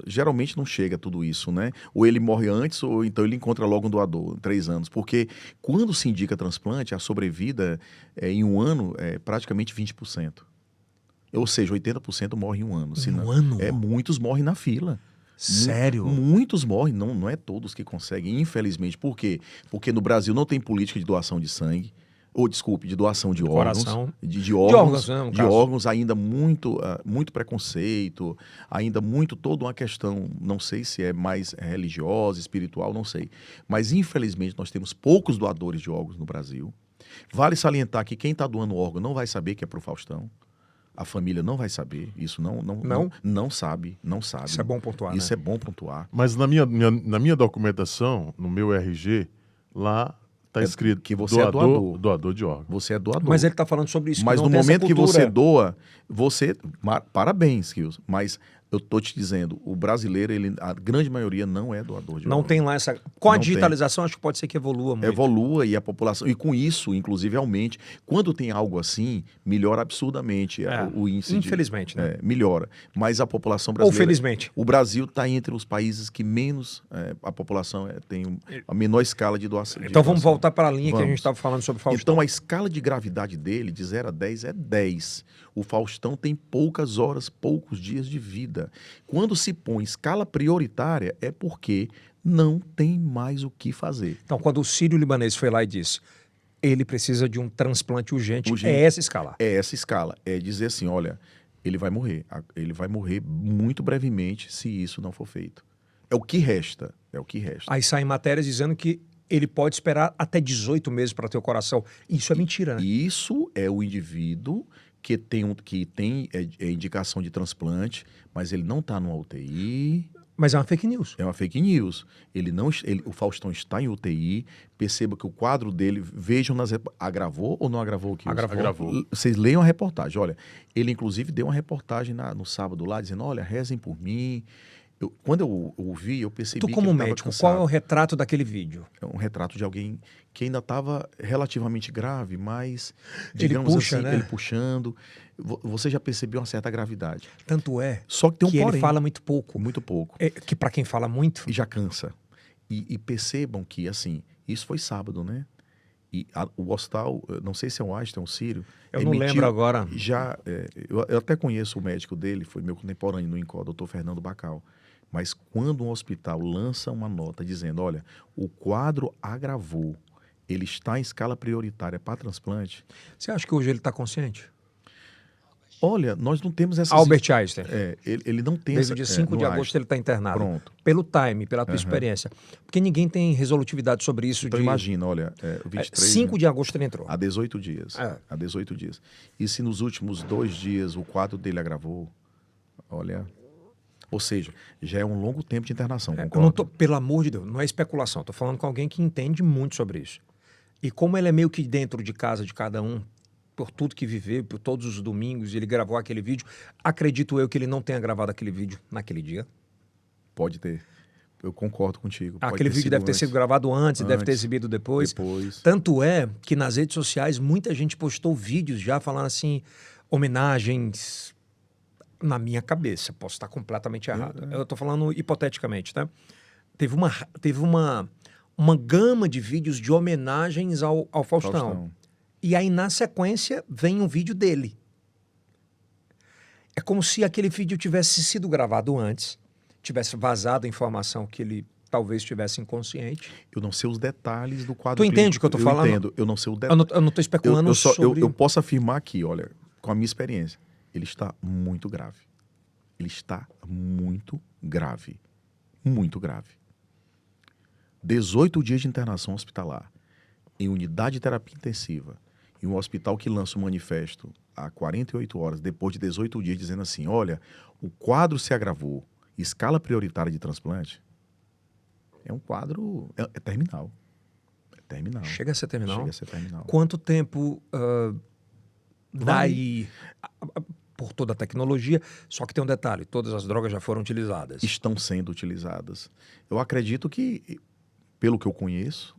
geralmente não chega a tudo isso, né? Ou ele morre antes, ou então ele encontra logo um doador, 3 anos. Porque quando se indica transplante, a sobrevida em 1 ano é praticamente 20%. Ou seja, 80% morre em 1 ano. Um ano? Muitos morrem na fila. Sério? Muitos morrem, não é todos que conseguem, infelizmente. Por quê? Porque no Brasil não tem política de doação de sangue, ou desculpe, de doação de órgãos, de órgãos, ainda muito preconceito, ainda muito toda uma questão, não sei se é mais religiosa, espiritual, não sei. Mas infelizmente nós temos poucos doadores de órgãos no Brasil. Vale salientar que quem está doando órgão não vai saber que é para o Faustão. A família não vai saber, isso não sabe. Isso é bom pontuar, Isso né? é bom pontuar. Mas na minha documentação, no meu RG, lá está escrito que você é doador de órgãos. Você é doador. Mas ele está falando sobre isso. Mas que no não tem momento essa que você cultura. doa, parabéns, Kills, mas eu tô te dizendo, o brasileiro, a grande maioria não é doador de Não órgãos. tem lá essa... Com a Não digitalização, acho que pode ser que evolua muito. Evolua e a população, e com isso, inclusive, aumente. Quando tem algo assim, melhora absurdamente o índice. Infelizmente, né? Melhora. Mas a população brasileira... Ou felizmente. O Brasil está entre os países que menos a população tem a menor escala de doação. Então vamos voltar para a linha que a Vamos. gente estava falando sobre o Faustão. Então a escala de gravidade dele, de 0 a 10, é 10. O Faustão tem poucas horas, poucos dias de vida. Quando se põe escala prioritária, é porque não tem mais o que fazer. Então, quando o sírio-libanês foi lá e disse, ele precisa de um transplante urgente. É essa escala. É essa escala. É dizer assim, olha, ele vai morrer. Ele vai morrer muito brevemente se isso não for feito. É o que resta. É o que resta. Aí saem matérias dizendo que ele pode esperar até 18 meses para ter o coração. Isso é mentira, né? Isso é o indivíduo que tem indicação de transplante, mas ele não está numa UTI. Mas é uma fake news. É uma fake news. O Faustão está em UTI. Perceba que o quadro dele, vejam agravou ou não agravou? Agravou. Vocês leiam a reportagem. Olha, ele inclusive deu uma reportagem no sábado lá, dizendo, olha, rezem por mim. Quando eu ouvi, eu percebi Tu que como ele estava médico, cansado. qual é o retrato daquele vídeo? É um retrato de alguém que ainda estava relativamente grave, mas, Ele digamos puxa, assim, né? ele puxando. Você já percebeu uma certa gravidade. Tanto é Só que tem um que porém. ele fala muito pouco. Muito pouco. Que para quem fala muito... E já cansa. E percebam que, assim, isso foi sábado, né? E o hospital, não sei se é um Einstein ou um Sírio... Eu não lembro agora. Eu até conheço o médico dele, foi meu contemporâneo no INCOR, doutor Fernando Bacal. Mas quando um hospital lança uma nota dizendo, olha, o quadro agravou, ele está em escala prioritária para transplante... Você acha que hoje ele está consciente? Olha, nós não temos essa... Albert Einstein. Ele não tem Desde o dia 5 de agosto ele está internado. Pronto. Pelo time, pela tua experiência. Porque ninguém tem resolutividade sobre isso. Então imagina, olha, 23... 5 de agosto ele entrou. Há 18 dias. Há 18 dias. E se nos últimos 2 dias o quadro dele agravou, olha... Ou seja, já é um longo tempo de internação, concorda? Pelo amor de Deus, não é especulação. Estou falando com alguém que entende muito sobre isso. E como ele é meio que dentro de casa de cada um, por tudo que viveu, por todos os domingos, ele gravou aquele vídeo, acredito eu que ele não tenha gravado aquele vídeo naquele dia. Pode ter. Eu concordo contigo. Aquele vídeo deve ter sido gravado antes e deve ter exibido depois. Tanto é que nas redes sociais muita gente postou vídeos já falando assim, homenagens... Na minha cabeça, posso estar completamente errado. Eu estou falando hipoteticamente, tá? Teve uma gama de vídeos de homenagens ao Faustão. E aí, na sequência, vem um vídeo dele. É como se aquele vídeo tivesse sido gravado antes, tivesse vazado a informação que ele talvez estivesse inconsciente. Eu não sei os detalhes do quadro Tu entende o que eu tô falando? Eu entendo, eu não sei o detalhe. Eu não estou especulando sobre... Eu posso afirmar aqui, olha, com a minha experiência, ele está muito grave. Ele está muito grave. Muito grave. 18 dias de internação hospitalar, em unidade de terapia intensiva, em um hospital que lança um manifesto há 48 horas, depois de 18 dias, dizendo assim, olha, o quadro se agravou, escala prioritária de transplante, é um quadro, é terminal. É terminal. Chega a ser terminal? Chega a ser terminal. Quanto tempo daí, por toda a tecnologia, só que tem um detalhe, todas as drogas já foram utilizadas. Estão sendo utilizadas. Eu acredito que, pelo que eu conheço,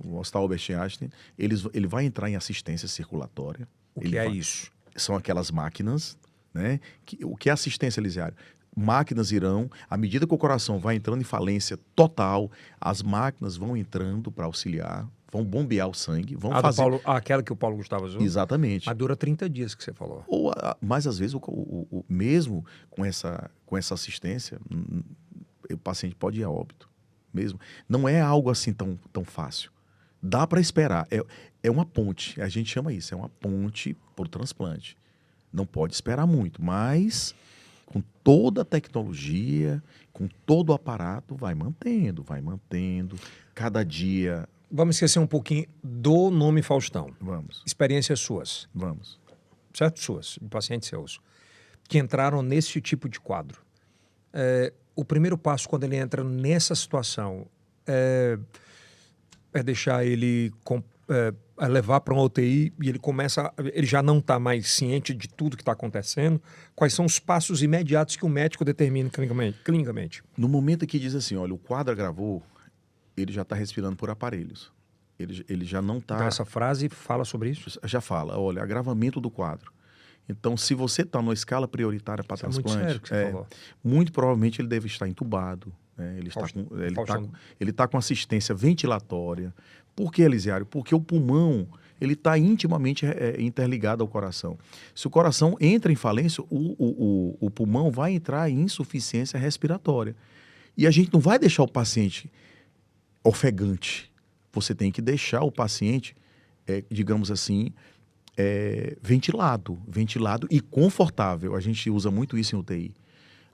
o Hospital Albert Einstein, ele vai entrar em assistência circulatória. O que é isso? São aquelas máquinas, né? O que é assistência, Elisiário? Máquinas irão, à medida que o coração vai entrando em falência total, as máquinas vão entrando para auxiliar, vão bombear o sangue, vão fazer... Aquela que o Paulo Gustavo usou? Exatamente. Mas dura 30 dias que você falou. Mas às vezes, mesmo com essa assistência, o paciente pode ir a óbito. Mesmo. Não é algo assim tão fácil. Dá para esperar. É uma ponte, a gente chama isso, é uma ponte para o transplante. Não pode esperar muito, mas com toda a tecnologia, com todo o aparato, vai mantendo. Cada dia... Vamos esquecer um pouquinho do nome Faustão. Vamos. Experiências suas. Vamos. Certo? Suas, de pacientes seus, que entraram nesse tipo de quadro. O primeiro passo quando ele entra nessa situação é deixar ele levar para uma UTI e ele já não está mais ciente de tudo que está acontecendo. Quais são os passos imediatos que o médico determina clinicamente? No momento que diz assim, olha, o quadro agravou, ele já está respirando por aparelhos. Ele já não está... Então essa frase fala sobre isso? Já fala, olha, agravamento do quadro. Então, se você está numa escala prioritária para transplante, muito sério que você falou. Muito provavelmente ele deve estar entubado. Né? Ele está com assistência ventilatória. Por que, Elisiário? Porque o pulmão ele está intimamente interligado ao coração. Se o coração entra em falência, o pulmão vai entrar em insuficiência respiratória. E a gente não vai deixar o paciente ofegante. Você tem que deixar o paciente, digamos assim, ventilado e confortável. A gente usa muito isso em UTI.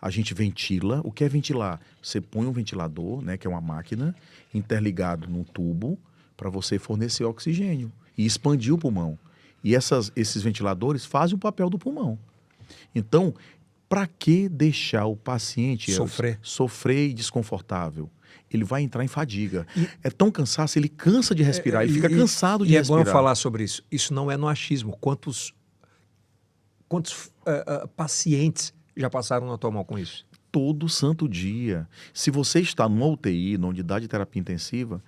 A gente ventila. O que é ventilar? Você põe um ventilador, né, que é uma máquina, interligado num tubo para você fornecer oxigênio e expandir o pulmão. E esses ventiladores fazem o papel do pulmão. Então, para que deixar o paciente sofrer e desconfortável? Ele vai entrar em fadiga. É tão cansaço, ele cansa de respirar, ele fica cansado de respirar. E é bom eu falar sobre isso. Isso não é no achismo. Quantos pacientes já passaram na tua mão com isso? Todo santo dia. Se você está numa UTI, numa unidade de terapia intensiva,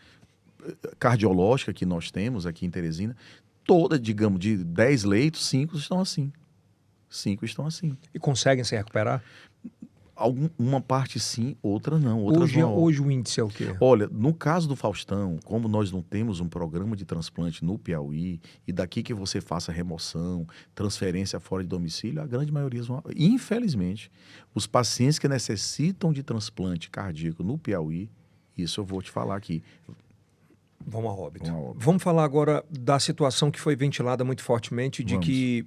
cardiológica que nós temos aqui em Teresina, toda, digamos, de 10 leitos, 5 estão assim. 5 estão assim. E conseguem se recuperar? Uma parte sim, outra não. Outras hoje o índice é o quê? Olha, no caso do Faustão, como nós não temos um programa de transplante no Piauí, e daqui que você faça remoção, transferência fora de domicílio, a grande maioria, infelizmente, os pacientes que necessitam de transplante cardíaco no Piauí, isso eu vou te falar aqui. Vamos a óbito. Vamos falar agora da situação que foi ventilada muito fortemente, de que,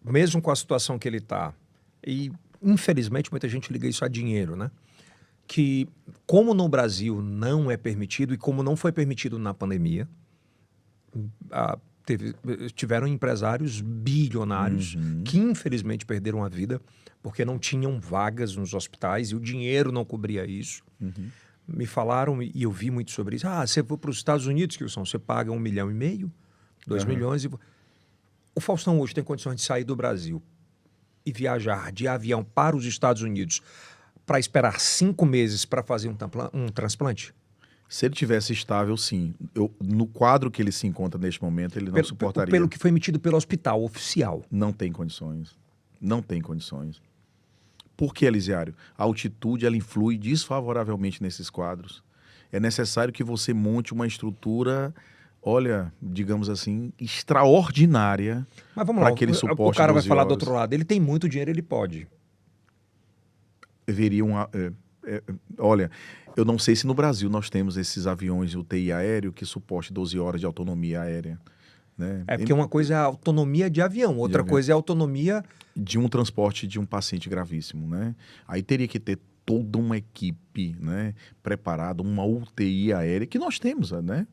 mesmo com a situação que ele está, e infelizmente muita gente liga isso a dinheiro, né? Que como no Brasil não é permitido e como não foi permitido na pandemia, tiveram empresários bilionários que infelizmente perderam a vida porque não tinham vagas nos hospitais e o dinheiro não cobria isso. Me falaram, e eu vi muito sobre isso, você foi para os Estados Unidos, Kilson, você paga 1,5 milhão, 2 milhões. O Faustão hoje tem condições de sair do Brasil e viajar de avião para os Estados Unidos para esperar 5 meses para fazer um transplante? Se ele tivesse estável, sim. No quadro que ele se encontra neste momento, ele não suportaria. Pelo que foi emitido pelo hospital oficial. Não tem condições. Não tem condições. Por que, Elisiário? A altitude ela influi desfavoravelmente nesses quadros. É necessário que você monte uma estrutura, olha, digamos assim, extraordinária para aquele suporte. O cara vai falar do outro lado. Ele tem muito dinheiro, ele pode. Olha, eu não sei se no Brasil nós temos esses aviões UTI aéreo que suporte 12 horas de autonomia aérea. Né? Porque uma coisa é a autonomia de avião, outra coisa é a autonomia... De um transporte de um paciente gravíssimo, né? Aí teria que ter toda uma equipe, né, preparada, uma UTI aérea, que nós temos, né?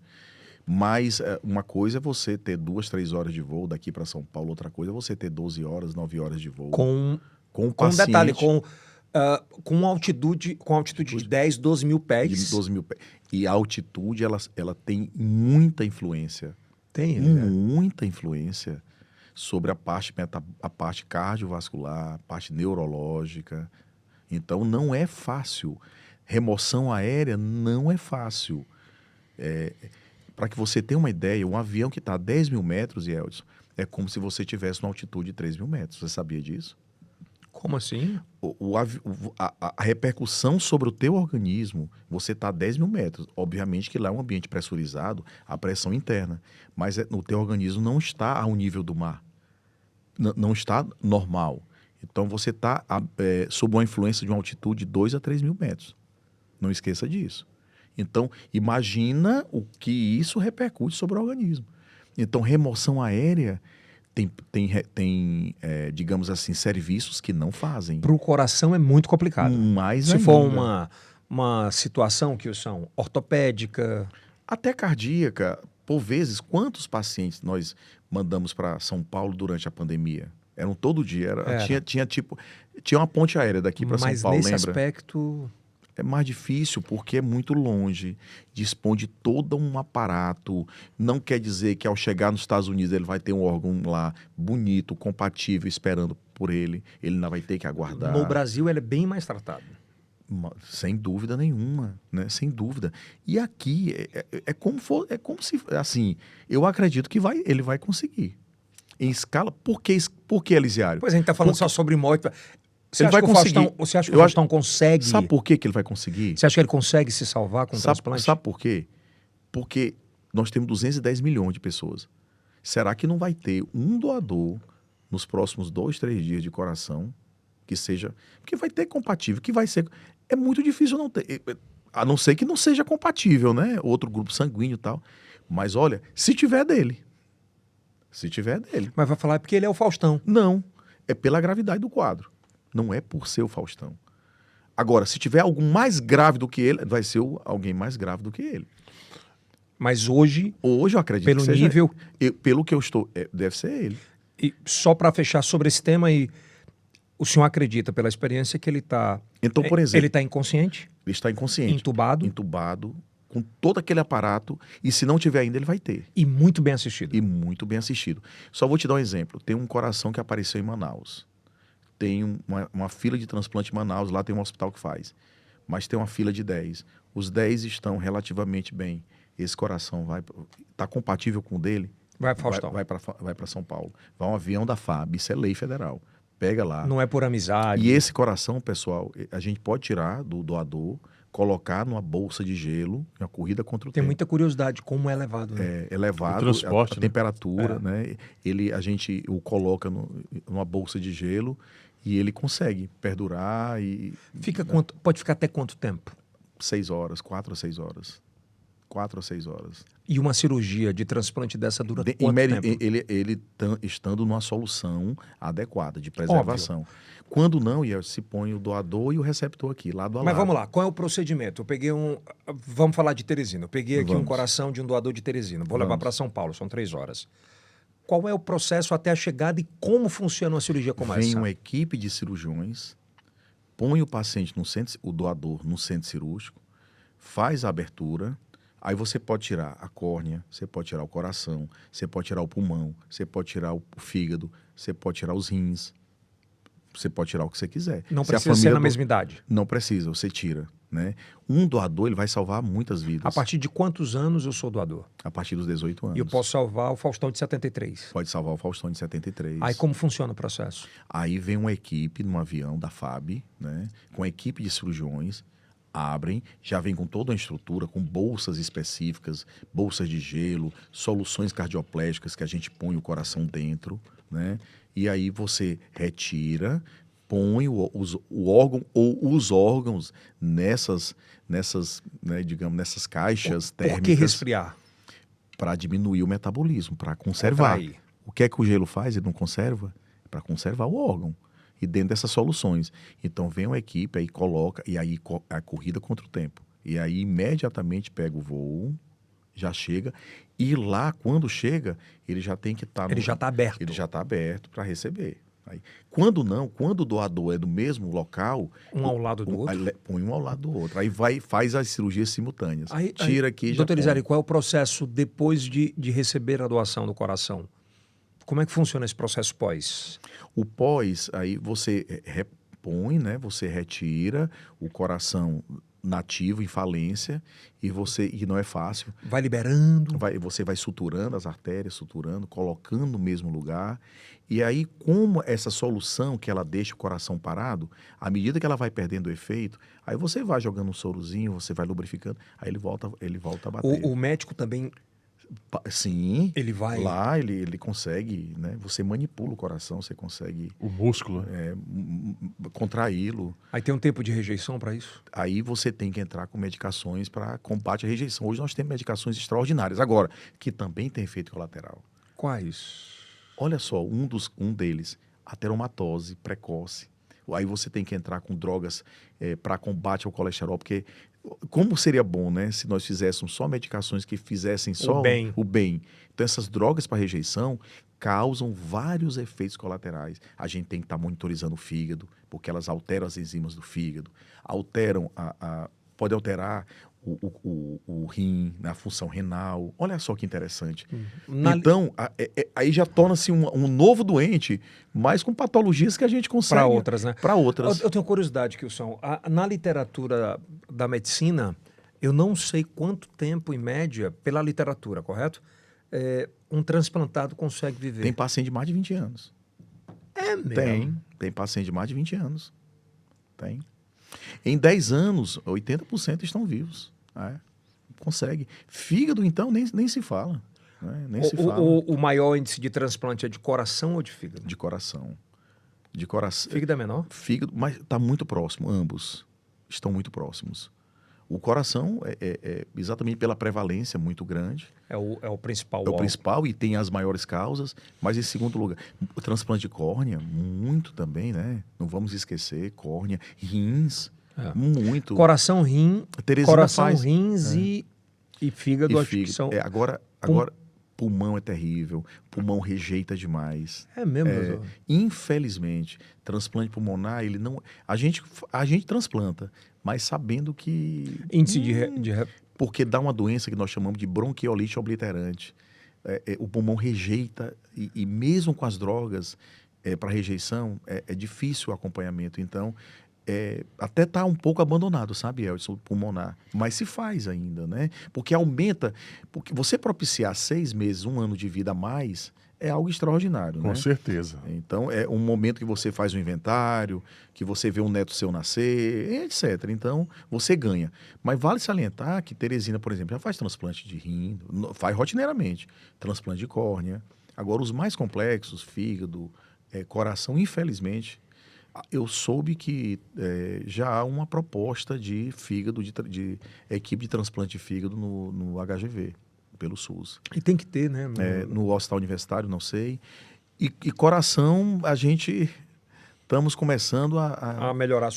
Mas uma coisa é você ter 2, 3 horas de voo daqui para São Paulo, outra coisa é você ter 12 horas, 9 horas de voo. Com o paciente, detalhe, com altitude de 10, 12 mil pés. De 12 mil pés. E a altitude, ela tem muita influência. Tem, muita influência sobre a parte cardiovascular, a parte neurológica. Então, não é fácil. Remoção aérea não é fácil. Para que você tenha uma ideia, um avião que está a 10 mil metros, Yeldson, é como se você tivesse uma altitude de 3 mil metros. Você sabia disso? Como assim? A repercussão sobre o teu organismo, você está a 10 mil metros. Obviamente que lá é um ambiente pressurizado, a pressão interna. Mas o teu organismo não está ao nível do mar. Não está normal. Então você está sob uma influência de uma altitude de 2 a 3 mil metros. Não esqueça disso. Então, imagina o que isso repercute sobre o organismo. Então, remoção aérea tem digamos assim, serviços que não fazem. Para o coração é muito complicado. Mais Se ainda. for uma situação que são ortopédica... Até cardíaca, por vezes, quantos pacientes nós mandamos para São Paulo durante a pandemia? Eram todo dia. Tinha uma ponte aérea daqui para São Paulo, Mas nesse lembra? aspecto... É mais difícil porque é muito longe, dispõe de todo um aparato. Não quer dizer que ao chegar nos Estados Unidos ele vai ter um órgão lá bonito, compatível, esperando por ele. Ele ainda vai ter que aguardar. No Brasil ele é bem mais tratado. Sem dúvida nenhuma, né? Sem dúvida. E aqui é como se, assim, eu acredito que ele vai conseguir. Em escala, por que Elisiário? Pois a gente está falando só sobre morte. Você vai conseguir. Você acha que o Faustão consegue? Sabe por que ele vai conseguir? Você acha que ele consegue se salvar com o transplante? Sabe por quê? Porque nós temos 210 milhões de pessoas. Será que não vai ter um doador nos próximos 2, 3 dias de coração que seja... Porque vai ter compatível, que vai ser... É muito difícil não ter. A não ser que não seja compatível, né? Outro grupo sanguíneo e tal. Mas olha, se tiver dele. Se tiver dele. Mas vai falar porque ele é o Faustão. Não. É pela gravidade do quadro. Não é por ser o Faustão. Agora, se tiver algum mais grave do que ele, vai ser alguém mais grave do que ele. Mas hoje eu acredito pelo que seja... nível... Pelo que eu estou... deve ser ele. E só para fechar sobre esse tema, o senhor acredita, pela experiência, que ele está... Então, por exemplo... Ele está inconsciente? Ele está inconsciente. Entubado? Entubado, com todo aquele aparato. E se não tiver ainda, ele vai ter. E muito bem assistido. E muito bem assistido. Só vou te dar um exemplo. Tem um coração que apareceu em Manaus. Tem uma fila de transplante em Manaus, lá tem um hospital que faz. Mas tem uma fila de 10. Os 10 estão relativamente bem. Esse coração está compatível com o dele? Vai, Faustão. Vai para São Paulo. Vai um avião da FAB, isso é lei federal. Pega lá. Não é por amizade. E esse coração, pessoal, a gente pode tirar do doador, colocar numa bolsa de gelo, uma corrida contra o tempo. Tem muita curiosidade como é levado, né? É levado, o transporte, a temperatura, né? A gente o coloca numa bolsa de gelo e ele consegue perdurar e... Pode ficar até quanto tempo? 6 horas, 4 a 6 horas. 4 a 6 horas. E uma cirurgia de transplante dessa dura quanto tempo? Ele estando numa solução adequada de preservação. Óbvio. Quando não, se põe o doador e o receptor aqui, lado a lado. Mas vamos lá, qual é o procedimento? Eu peguei vamos falar de Teresina. Eu peguei aqui um coração de um doador de Teresina. Vou levar para São Paulo, são 3 horas. Qual é o processo até a chegada e como funciona uma cirurgia como essa? Vem uma equipe de cirurgiões, põe o paciente o doador no centro cirúrgico, faz a abertura. Aí você pode tirar a córnea, você pode tirar o coração, você pode tirar o pulmão, você pode tirar o fígado, você pode tirar os rins, você pode tirar o que você quiser. Não precisa ser na mesma idade? Não precisa, você tira. Né? Um doador ele vai salvar muitas vidas. A partir de quantos anos eu sou doador? A partir dos 18 anos. E eu posso salvar o Faustão de 73? Pode salvar o Faustão de 73. Aí como funciona o processo? Aí vem uma equipe num avião da FAB, né? Com a equipe de cirurgiões, abrem, já vem com toda a estrutura, com bolsas específicas, bolsas de gelo, soluções cardioplégicas que a gente põe o coração dentro, né? E aí você retira, põe o órgão ou os órgãos nessas né, digamos, nessas caixas térmicas. Por que resfriar? Para diminuir o metabolismo, para conservar. Contrair. O que é que o gelo faz? Ele não conserva? Para conservar o órgão. E dentro dessas soluções. Então vem uma equipe, aí coloca, e aí a corrida contra o tempo. E aí imediatamente pega o voo, já chega, e lá, quando chega, ele já tem que estar... Ele já está aberto. Ele já está aberto para receber. Aí, quando o doador é do mesmo local... Um ao lado do outro? Põe um ao lado do outro. Aí faz as cirurgias simultâneas. Tira aqui e já Doutor põe. Elizério, qual é o processo depois de receber a doação do coração? Como é que funciona esse processo pós? O pós, aí você repõe, né? Você retira o coração nativo, em falência, e não é fácil. Vai liberando? Você vai suturando as artérias, colocando no mesmo lugar. E aí, como essa solução que ela deixa o coração parado, à medida que ela vai perdendo o efeito, aí você vai jogando um sorozinho, você vai lubrificando, aí ele volta a bater. O médico também... Sim. Ele vai... Lá ele consegue, né? Você manipula o coração, você consegue... O músculo. Contraí-lo. Aí tem um tempo de rejeição para isso? Aí você tem que entrar com medicações para combate à rejeição. Hoje nós temos medicações extraordinárias. Agora, que também tem efeito colateral. Quais? Olha só, um deles, a teromatose precoce. Aí você tem que entrar com drogas para combate ao colesterol, porque como seria bom, né, se nós fizéssemos só medicações que fizessem só o bem. Então essas drogas para rejeição causam vários efeitos colaterais. A gente tem que estar monitorizando o fígado, porque elas alteram as enzimas do fígado, pode alterar o rim, a função renal. Olha só que interessante. Então, aí já torna-se um novo doente, mas com patologias que a gente consegue... Para outras, né? Para outras. Eu tenho curiosidade, Kilson. Na literatura da medicina, eu não sei quanto tempo, em média, pela literatura, correto? Um transplantado consegue viver. Tem paciente de mais de 20 anos. É mesmo? Tem paciente de mais de 20 anos. Tem. Em 10 anos, 80% estão vivos. Consegue. Fígado, então, nem se fala. Né? Nem se fala. O maior índice de transplante é de coração ou de fígado? De coração. De coração. Fígado é menor? Fígado, mas está muito próximo. Ambos estão muito próximos. O coração é exatamente pela prevalência muito grande. É o principal. É o principal e tem as maiores causas. Mas em segundo lugar, o transplante de córnea, muito também, né? Não vamos esquecer, córnea, rins, muito. Coração, rim, rins e fígado, acho que são... Agora, pulmão é terrível, pulmão rejeita demais. É mesmo, infelizmente, transplante pulmonar, ele não... A gente transplanta, mas sabendo que... Índice Porque dá uma doença que nós chamamos de bronquiolite obliterante. O pulmão rejeita, e mesmo com as drogas para rejeição, é difícil o acompanhamento. Então, até está um pouco abandonado, sabe, Elson, pulmonar. Mas se faz ainda, né? Porque aumenta... Porque você propiciar 6 meses, 1 ano de vida a mais... é algo extraordinário, né? Com certeza. Então, é um momento que você faz um inventário, que você vê um neto seu nascer, etc. Então, você ganha. Mas vale salientar que Teresina, por exemplo, já faz transplante de rim, faz rotineiramente, transplante de córnea. Agora, os mais complexos, fígado, coração, infelizmente, eu soube que já há uma proposta de fígado, de equipe de transplante de fígado no HGV. Pelo SUS. E tem que ter, né? No hospital universitário, não sei. E coração, a gente estamos começando a melhorar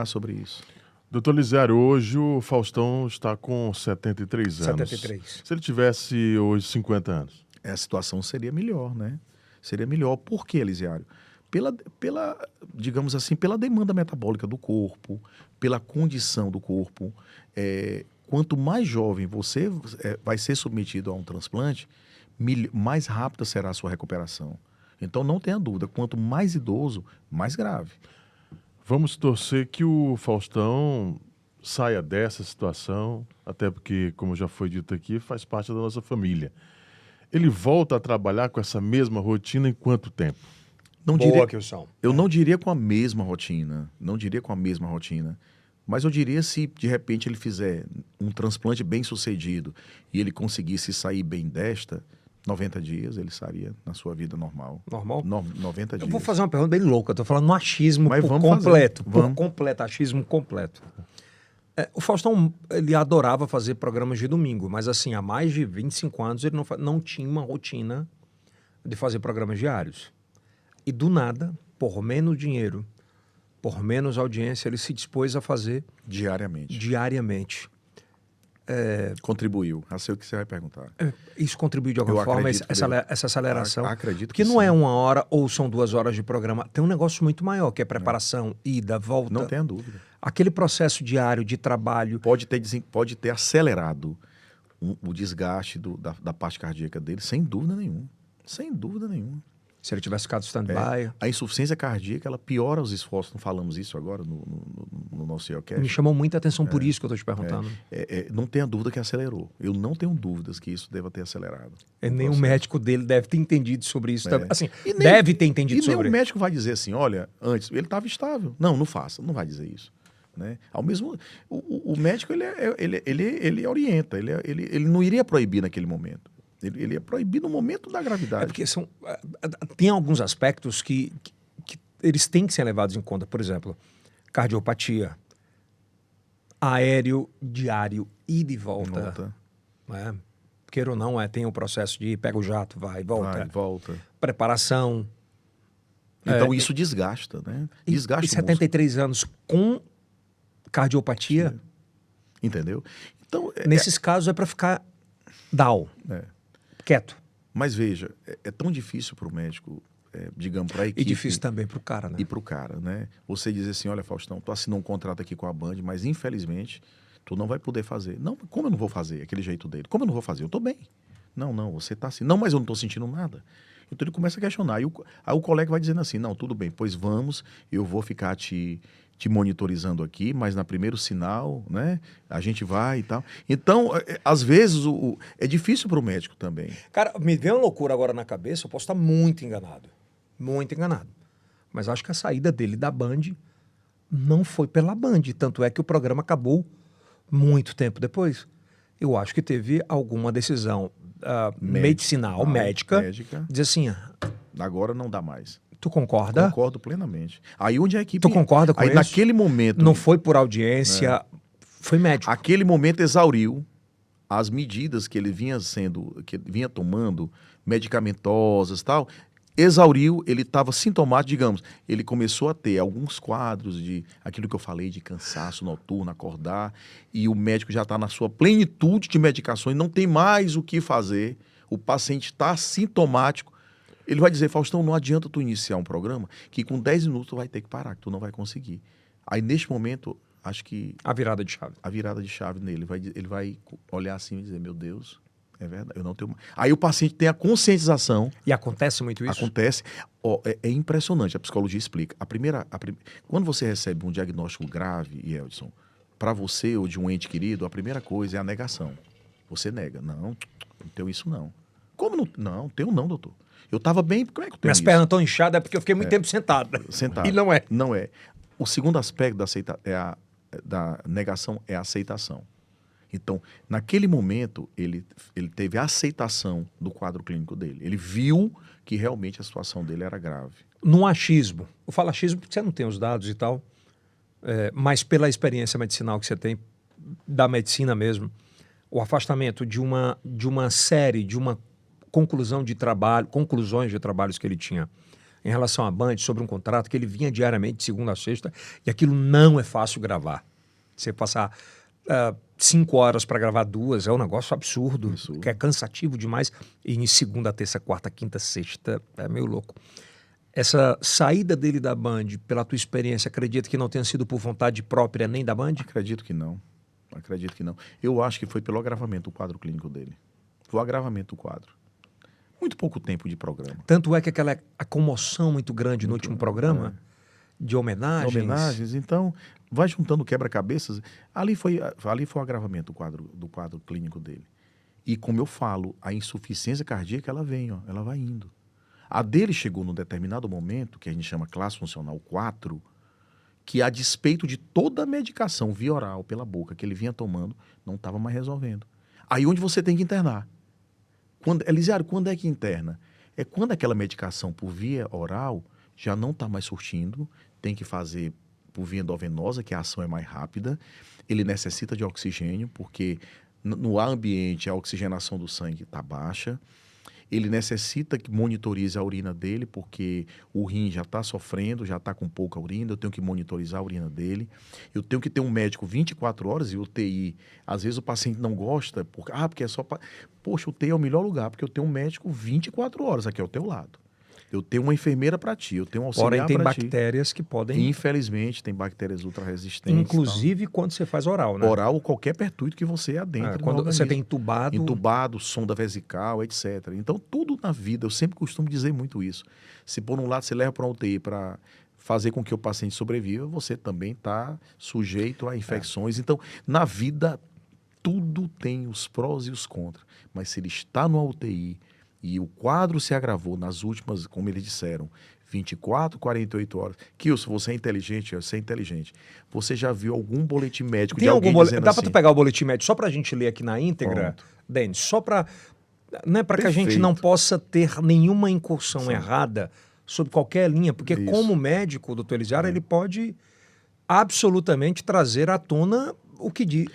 sobre isso. Doutor Elizério, hoje o Faustão está com 73 anos. 73. Se ele tivesse hoje 50 anos? A situação seria melhor, né? Seria melhor. Por quê, Elizério? Digamos assim, pela demanda metabólica do corpo, pela condição do corpo. Quanto mais jovem você vai ser submetido a um transplante, mais rápida será a sua recuperação. Então, não tenha dúvida, quanto mais idoso, mais grave. Vamos torcer que o Faustão saia dessa situação, até porque, como já foi dito aqui, faz parte da nossa família. Ele volta a trabalhar com essa mesma rotina em quanto tempo? Eu não diria com a mesma rotina. Mas eu diria, se de repente ele fizer um transplante bem sucedido e ele conseguisse sair bem desta, 90 dias ele estaria na sua vida normal. Normal? 90 dias. Eu vou fazer uma pergunta bem louca. Eu tô falando no achismo Mas por vamos completo. fazer. Vamos. Por completo, achismo completo. O Faustão, ele adorava fazer programas de domingo, mas assim, há mais de 25 anos ele não tinha uma rotina de fazer programas diários. E do nada, por menos dinheiro, por menos audiência, ele se dispôs a fazer diariamente. Contribuiu. Eu sei o que você vai perguntar. Isso contribuiu de alguma forma, essa aceleração? Acredito que que não sim. é 1 hora ou são 2 horas de programa. Tem um negócio muito maior, que é preparação, ida, volta. Não tenha dúvida. Aquele processo diário de trabalho. Pode ter acelerado o desgaste da parte cardíaca dele, sem dúvida nenhuma. Sem dúvida nenhuma. Se ele tivesse ficado stand-by. A insuficiência cardíaca, ela piora os esforços. Não falamos isso agora no nosso IOCast? Me chamou muita atenção por isso que eu estou te perguntando. Não tenha dúvida que acelerou. Eu não tenho dúvidas que isso deva ter acelerado. Nem o médico dele deve ter entendido sobre isso também. Assim, nem, deve ter entendido sobre isso. E nem o médico vai dizer assim, olha, antes, ele estava estável. Não faça. Não vai dizer isso. Né? Ao mesmo, o médico, ele orienta. Ele não iria proibir naquele momento. Ele ia proibir no momento da gravidade. Porque tem alguns aspectos que eles têm que ser levados em conta. Por exemplo, cardiopatia, aéreo diário, ida e volta. Né? Queira ou não, tem o processo de pega o jato, vai, volta. Preparação. Então isso desgasta, né? Desgasta e 73 anos com cardiopatia. Sim. Entendeu? Então, nesses casos é para ficar down. Quieto. Mas veja, é tão difícil para o médico, digamos, para a equipe. E difícil também para o cara, né? E para o cara, né? Você dizer assim, olha, Faustão, tu assinou um contrato aqui com a Band, mas infelizmente tu não vai poder fazer. Não, como eu não vou fazer? Aquele jeito dele. Como eu não vou fazer? Eu tô bem. Não, você tá assim. Não, mas eu não tô sentindo nada. Então ele começa a questionar. Aí o colega vai dizendo assim, não, tudo bem, pois vamos, eu vou ficar te monitorizando aqui, mas na primeiro sinal, né, a gente vai e tal. Então, às vezes, é difícil para o médico também. Cara, me veio uma loucura agora na cabeça, eu posso estar muito enganado. Muito enganado. Mas acho que a saída dele da Band não foi pela Band, tanto é que o programa acabou muito tempo depois. Eu acho que teve alguma decisão médica, dizer assim... agora não dá mais. Tu concorda? Concordo plenamente. Aí onde a equipe... Tu concorda com isso? Naquele momento... Não foi por audiência, foi médico. Aquele momento exauriu as medidas que ele vinha tomando, medicamentosas e tal, exauriu, ele estava sintomático, digamos, ele começou a ter alguns quadros de aquilo que eu falei de cansaço noturno, acordar, e o médico já está na sua plenitude de medicações, não tem mais o que fazer, o paciente está sintomático. Ele vai dizer, Faustão, não adianta tu iniciar um programa que com 10 minutos tu vai ter que parar, que tu não vai conseguir. Aí, neste momento, acho que... A virada de chave. A virada de chave nele. Ele vai olhar assim e dizer, meu Deus, é verdade, eu não tenho... Aí o paciente tem a conscientização. E acontece muito isso? Acontece. É impressionante, a psicologia explica. Quando você recebe um diagnóstico grave, Yeldson, para você ou de um ente querido, a primeira coisa é a negação. Você nega. Não tenho isso não. Como não? Não, tenho não, doutor. Eu estava bem, como é que eu tenho Minhas isso? pernas estão inchadas, é porque eu fiquei muito tempo sentado. Sentado. E não é. Não é. O segundo aspecto da negação é a aceitação. Então, naquele momento, ele teve a aceitação do quadro clínico dele. Ele viu que realmente a situação dele era grave. No achismo, eu falo achismo porque você não tem os dados e tal, mas pela experiência medicinal que você tem, da medicina mesmo, o afastamento de uma série, de uma conclusões de trabalhos que ele tinha em relação à Band, sobre um contrato que ele vinha diariamente de segunda a sexta, e aquilo não é fácil gravar. Você passar 5 horas para gravar 2 é um negócio absurdo, que é cansativo demais, e em segunda, terça, quarta, quinta, sexta, é meio louco. Essa saída dele da Band, pela tua experiência, acredita que não tenha sido por vontade própria nem da Band? Acredito que não. Eu acho que foi pelo agravamento do quadro clínico dele. Foi o agravamento do quadro. Muito pouco tempo de programa. Tanto é que a comoção muito grande no último programa, de homenagens. Então, vai juntando quebra-cabeças. Ali foi o agravamento do quadro clínico dele. E como eu falo, a insuficiência cardíaca, ela vai indo. A dele chegou num determinado momento, que a gente chama classe funcional 4, que a despeito de toda a medicação via oral, pela boca, que ele vinha tomando, não estava mais resolvendo. Aí onde você tem que internar. Elisiário, quando é que interna? É quando aquela medicação por via oral já não está mais surtindo, tem que fazer por via endovenosa, que a ação é mais rápida, ele necessita de oxigênio, porque no ar ambiente a oxigenação do sangue está baixa, ele necessita que monitorize a urina dele, porque o rim já está sofrendo, já está com pouca urina, eu tenho que monitorizar a urina dele, eu tenho que ter um médico 24 horas e UTI. Às vezes o paciente não gosta, porque é só... Poxa, o UTI é o melhor lugar, porque eu tenho um médico 24 horas aqui ao teu lado. Eu tenho uma enfermeira para ti, eu tenho um auxiliar para ti. Porém, tem bactérias que podem... Infelizmente, tem bactérias ultra-resistentes. Inclusive quando você faz oral, né? Oral ou qualquer pertuito que você adentra. Quando você tem entubado... Entubado, sonda vesical, etc. Então, tudo na vida, eu sempre costumo dizer muito isso. Se por um lado você leva para uma UTI para fazer com que o paciente sobreviva, você também está sujeito a infecções. Então, na vida, tudo tem os prós e os contras. Mas se ele está numa UTI... e o quadro se agravou nas últimas, como eles disseram, 24, 48 horas. Kilson, você é inteligente, você é inteligente. Você já viu algum boletim médico de alguém dizendo Dá assim? para tu pegar o boletim médico só para a gente ler aqui na íntegra, Denis? Só para... Não é para que a gente não possa ter nenhuma incursão errada sobre qualquer linha, porque como médico, o doutor Elisiário, ele pode absolutamente trazer à tona o que diz.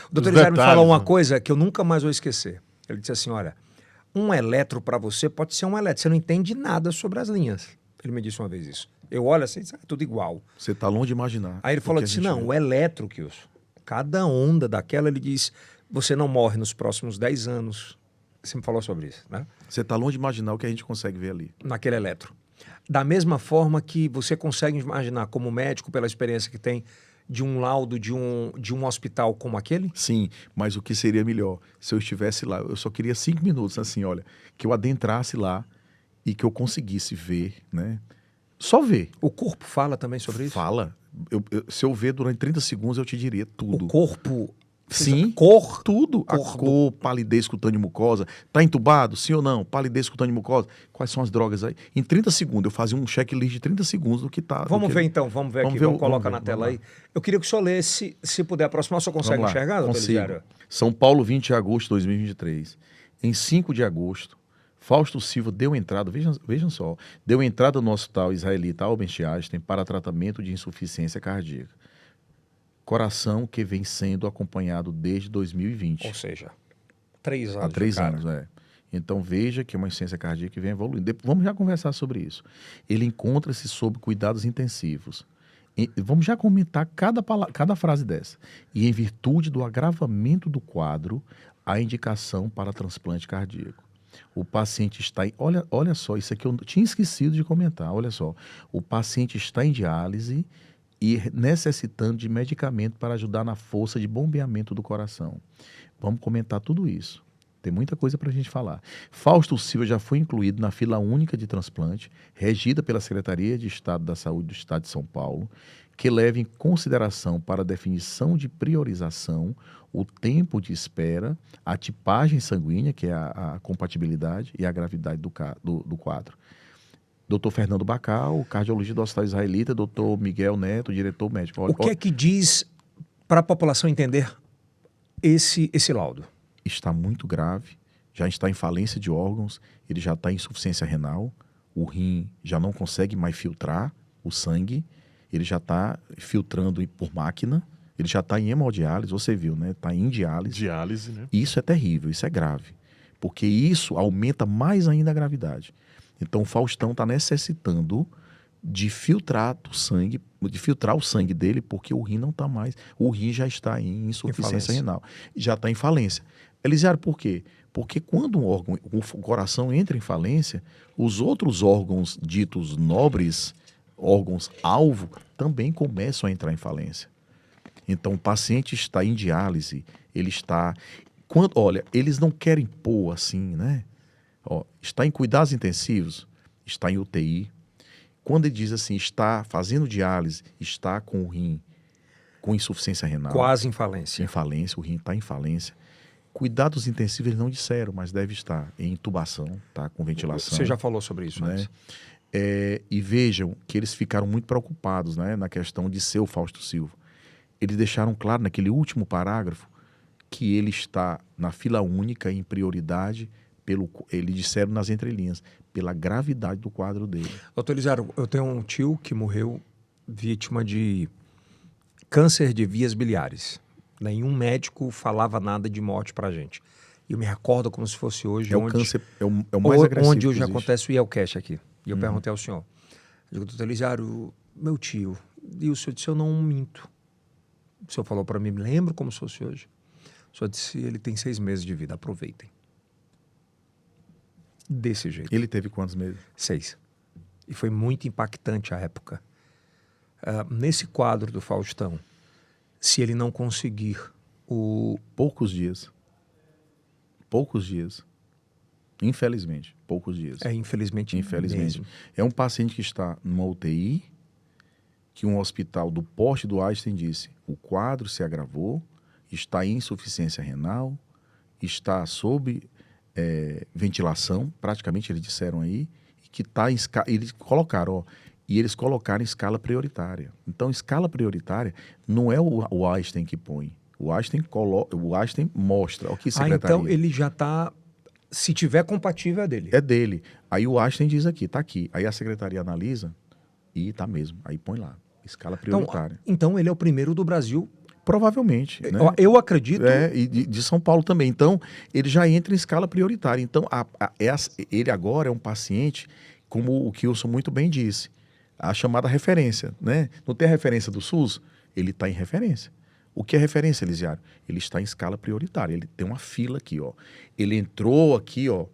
O doutor Elisiário me falou uma coisa que eu nunca mais vou esquecer. Ele disse assim, olha... Um eletro para você pode ser um eletro. Você não entende nada sobre as linhas. Ele me disse uma vez isso. Eu olho assim, é tudo igual. Você está longe de imaginar. Aí ele falou assim, não, o eletro, Kilson, cada onda daquela, ele diz, você não morre nos próximos 10 anos. Você me falou sobre isso, né? Você está longe de imaginar o que a gente consegue ver ali. Naquele eletro. Da mesma forma que você consegue imaginar como médico, pela experiência que tem, de um laudo de um hospital como aquele? Sim, mas o que seria melhor se eu estivesse lá? Eu só queria 5 minutos, assim, olha, que eu adentrasse lá e que eu conseguisse ver, né? Só ver. O corpo fala também sobre isso? Fala. Se eu ver durante 30 segundos, eu te diria tudo. O corpo... Sim, cor, tudo. A cor, palidez cutânea e mucosa. Tá entubado? Sim ou não? Palidez cutânea e mucosa. Quais são as drogas aí? Em 30 segundos, eu fazia um checklist de 30 segundos do que tá. Vamos ver então, vamos ver aqui, vamos colocar na tela aí. Eu queria que o senhor lesse, se puder aproximar, o senhor consegue enxergar, doutor Elisiário? São Paulo, 20 de agosto de 2023. Em 5 de agosto, Fausto Silva deu entrada, vejam só, deu entrada no hospital israelita Albert Einstein para tratamento de insuficiência cardíaca. Coração que vem sendo acompanhado desde 2020. Ou seja, 3 anos. Há 3 anos, Então veja que é uma insuficiência cardíaca que vem evoluindo. Vamos já conversar sobre isso. Ele encontra-se sob cuidados intensivos. Vamos já comentar cada frase dessa. E em virtude do agravamento do quadro, a indicação para transplante cardíaco. O paciente está em... Olha só, isso aqui eu tinha esquecido de comentar. Olha só. O paciente está em diálise e necessitando de medicamento para ajudar na força de bombeamento do coração. Vamos comentar tudo isso. Tem muita coisa para a gente falar. Fausto Silva já foi incluído na fila única de transplante, regida pela Secretaria de Estado da Saúde do Estado de São Paulo, que leva em consideração para a definição de priorização o tempo de espera, a tipagem sanguínea, que é a compatibilidade e a gravidade do quadro. Dr. Fernando Bacal, cardiologista do Hospital Israelita, Dr. Miguel Neto, diretor médico. O que é que diz para a população entender esse laudo? Está muito grave, já está em falência de órgãos, ele já está em insuficiência renal, o rim já não consegue mais filtrar o sangue, ele já está filtrando por máquina, ele já está em hemodiálise, você viu, né? Está em diálise. Diálise, né? Isso é terrível, isso é grave, porque isso aumenta mais ainda a gravidade. Então o Faustão está necessitando de filtrar o sangue dele, porque o rim não está mais, o rim já está em insuficiência renal, já está em falência. Elisiário, por quê? Porque quando o coração entra em falência, os outros órgãos ditos nobres, órgãos-alvo, também começam a entrar em falência. Então o paciente está em diálise, ele está... Olha, eles não querem pôr assim, né? Está em cuidados intensivos, está em UTI. Quando ele diz assim, está fazendo diálise, está com o rim com insuficiência renal. Quase em falência. Em falência, o rim está em falência. Cuidados intensivos eles não disseram, mas deve estar em intubação, tá, com ventilação. Você já falou sobre isso, né? E vejam que eles ficaram muito preocupados, né, na questão de ser o Fausto Silva. Eles deixaram claro naquele último parágrafo que ele está na fila única em prioridade Eles disseram nas entrelinhas, pela gravidade do quadro dele. Doutor Elizardo, eu tenho um tio que morreu vítima de câncer de vias biliares. Nenhum médico falava nada de morte pra gente. E eu me recordo como se fosse hoje. É o câncer, é o mais agressivo. Onde hoje acontece o IELCAST aqui. E eu perguntei ao senhor. Eu digo, doutor Elizardo, meu tio. E o senhor disse, eu não minto. O senhor falou para mim, me lembro como se fosse hoje. O senhor disse, ele tem 6 meses de vida, aproveitem. Desse jeito. Ele teve quantos meses? 6. E foi muito impactante a época. Nesse quadro do Faustão, se ele não conseguir Poucos dias. Poucos dias. Infelizmente, poucos dias. Infelizmente mesmo. É um paciente que está numa UTI, que um hospital do porte do Einstein disse, o quadro se agravou, está em insuficiência renal, está sob ventilação, praticamente eles disseram aí, que está em escala, eles colocaram em escala prioritária. Então, escala prioritária não é o Einstein que põe. O Einstein mostra. O que secretaria? Então ele já está, se tiver compatível, é dele. É dele. Aí o Einstein diz aqui, está aqui. Aí a secretaria analisa e está mesmo. Aí põe lá, escala prioritária. Então ele é o primeiro do Brasil. Provavelmente. Né? Eu acredito. E de São Paulo também. Então, ele já entra em escala prioritária. Então, ele agora é um paciente, como o Kilson muito bem disse, a chamada referência. Né? Não tem a referência do SUS? Ele está em referência. O que é referência, Elisiário? Ele está em escala prioritária. Ele tem uma fila aqui, ó. Ele entrou aqui, ó,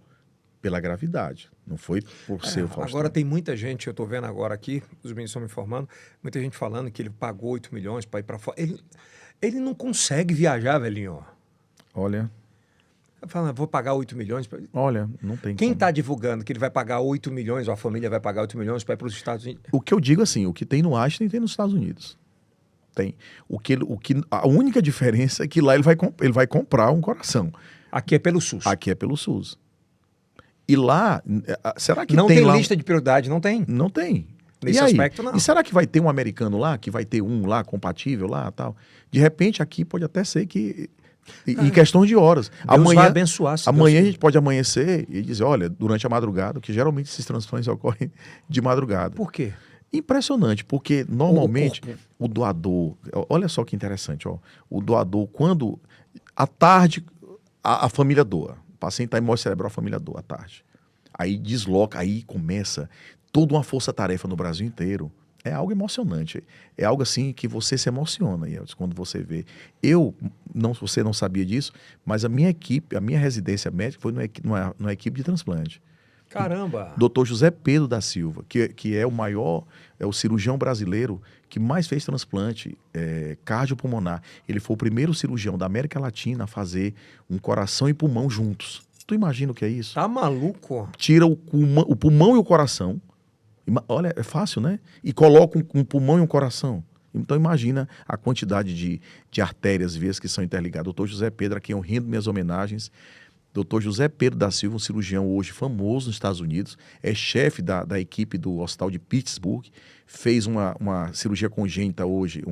pela gravidade. Não foi por ser o Faustão. Agora tem muita gente, eu estou vendo agora aqui, os meninos estão me informando, muita gente falando que ele pagou 8 milhões para ir para fora. Ele não consegue viajar, velhinho. Olha. Falando, vou pagar 8 milhões. Olha, não tem Quem como. está divulgando que ele vai pagar 8 milhões, ou a família vai pagar 8 milhões para ir para os Estados Unidos? O que eu digo assim, o que tem no Einstein tem nos Estados Unidos. Tem. A única diferença é que lá ele vai comprar um coração. Aqui é pelo SUS. Aqui é pelo SUS. E lá, será que não tem lá... lista de prioridade? Não tem. Não tem. Nesse aspecto, não. E será que vai ter um americano lá, que vai ter um lá compatível lá tal? De repente, aqui pode até ser que... Em questão de horas. Deus vai abençoar. Amanhã a gente pode amanhecer e dizer, olha, durante a madrugada, que geralmente esses transplantes ocorrem de madrugada. Por quê? Impressionante, porque normalmente o doador... Olha só que interessante, ó. O doador, quando... À tarde, a família doa. O paciente está em morte cerebral, a família doa à tarde. Aí desloca, aí começa toda uma força-tarefa no Brasil inteiro. É algo emocionante. É algo assim que você se emociona, Yeltsin, quando você vê. Você não sabia disso, mas a minha equipe, a minha residência médica foi numa equipe de transplante. Caramba! Dr. José Pedro da Silva, que é o maior, é o cirurgião brasileiro que mais fez transplante cardiopulmonar. Ele foi o primeiro cirurgião da América Latina a fazer um coração e pulmão juntos. Tu imagina o que é isso? Tá maluco? Tira o pulmão e o coração. Olha, é fácil, né? E coloca um pulmão e um coração. Então imagina a quantidade de artérias, veias que são interligadas. Dr. José Pedro, a quem eu rendo minhas homenagens. Dr. José Pedro da Silva, um cirurgião hoje famoso nos Estados Unidos, é chefe da equipe do Hospital de Pittsburgh, fez uma cirurgia congênita hoje,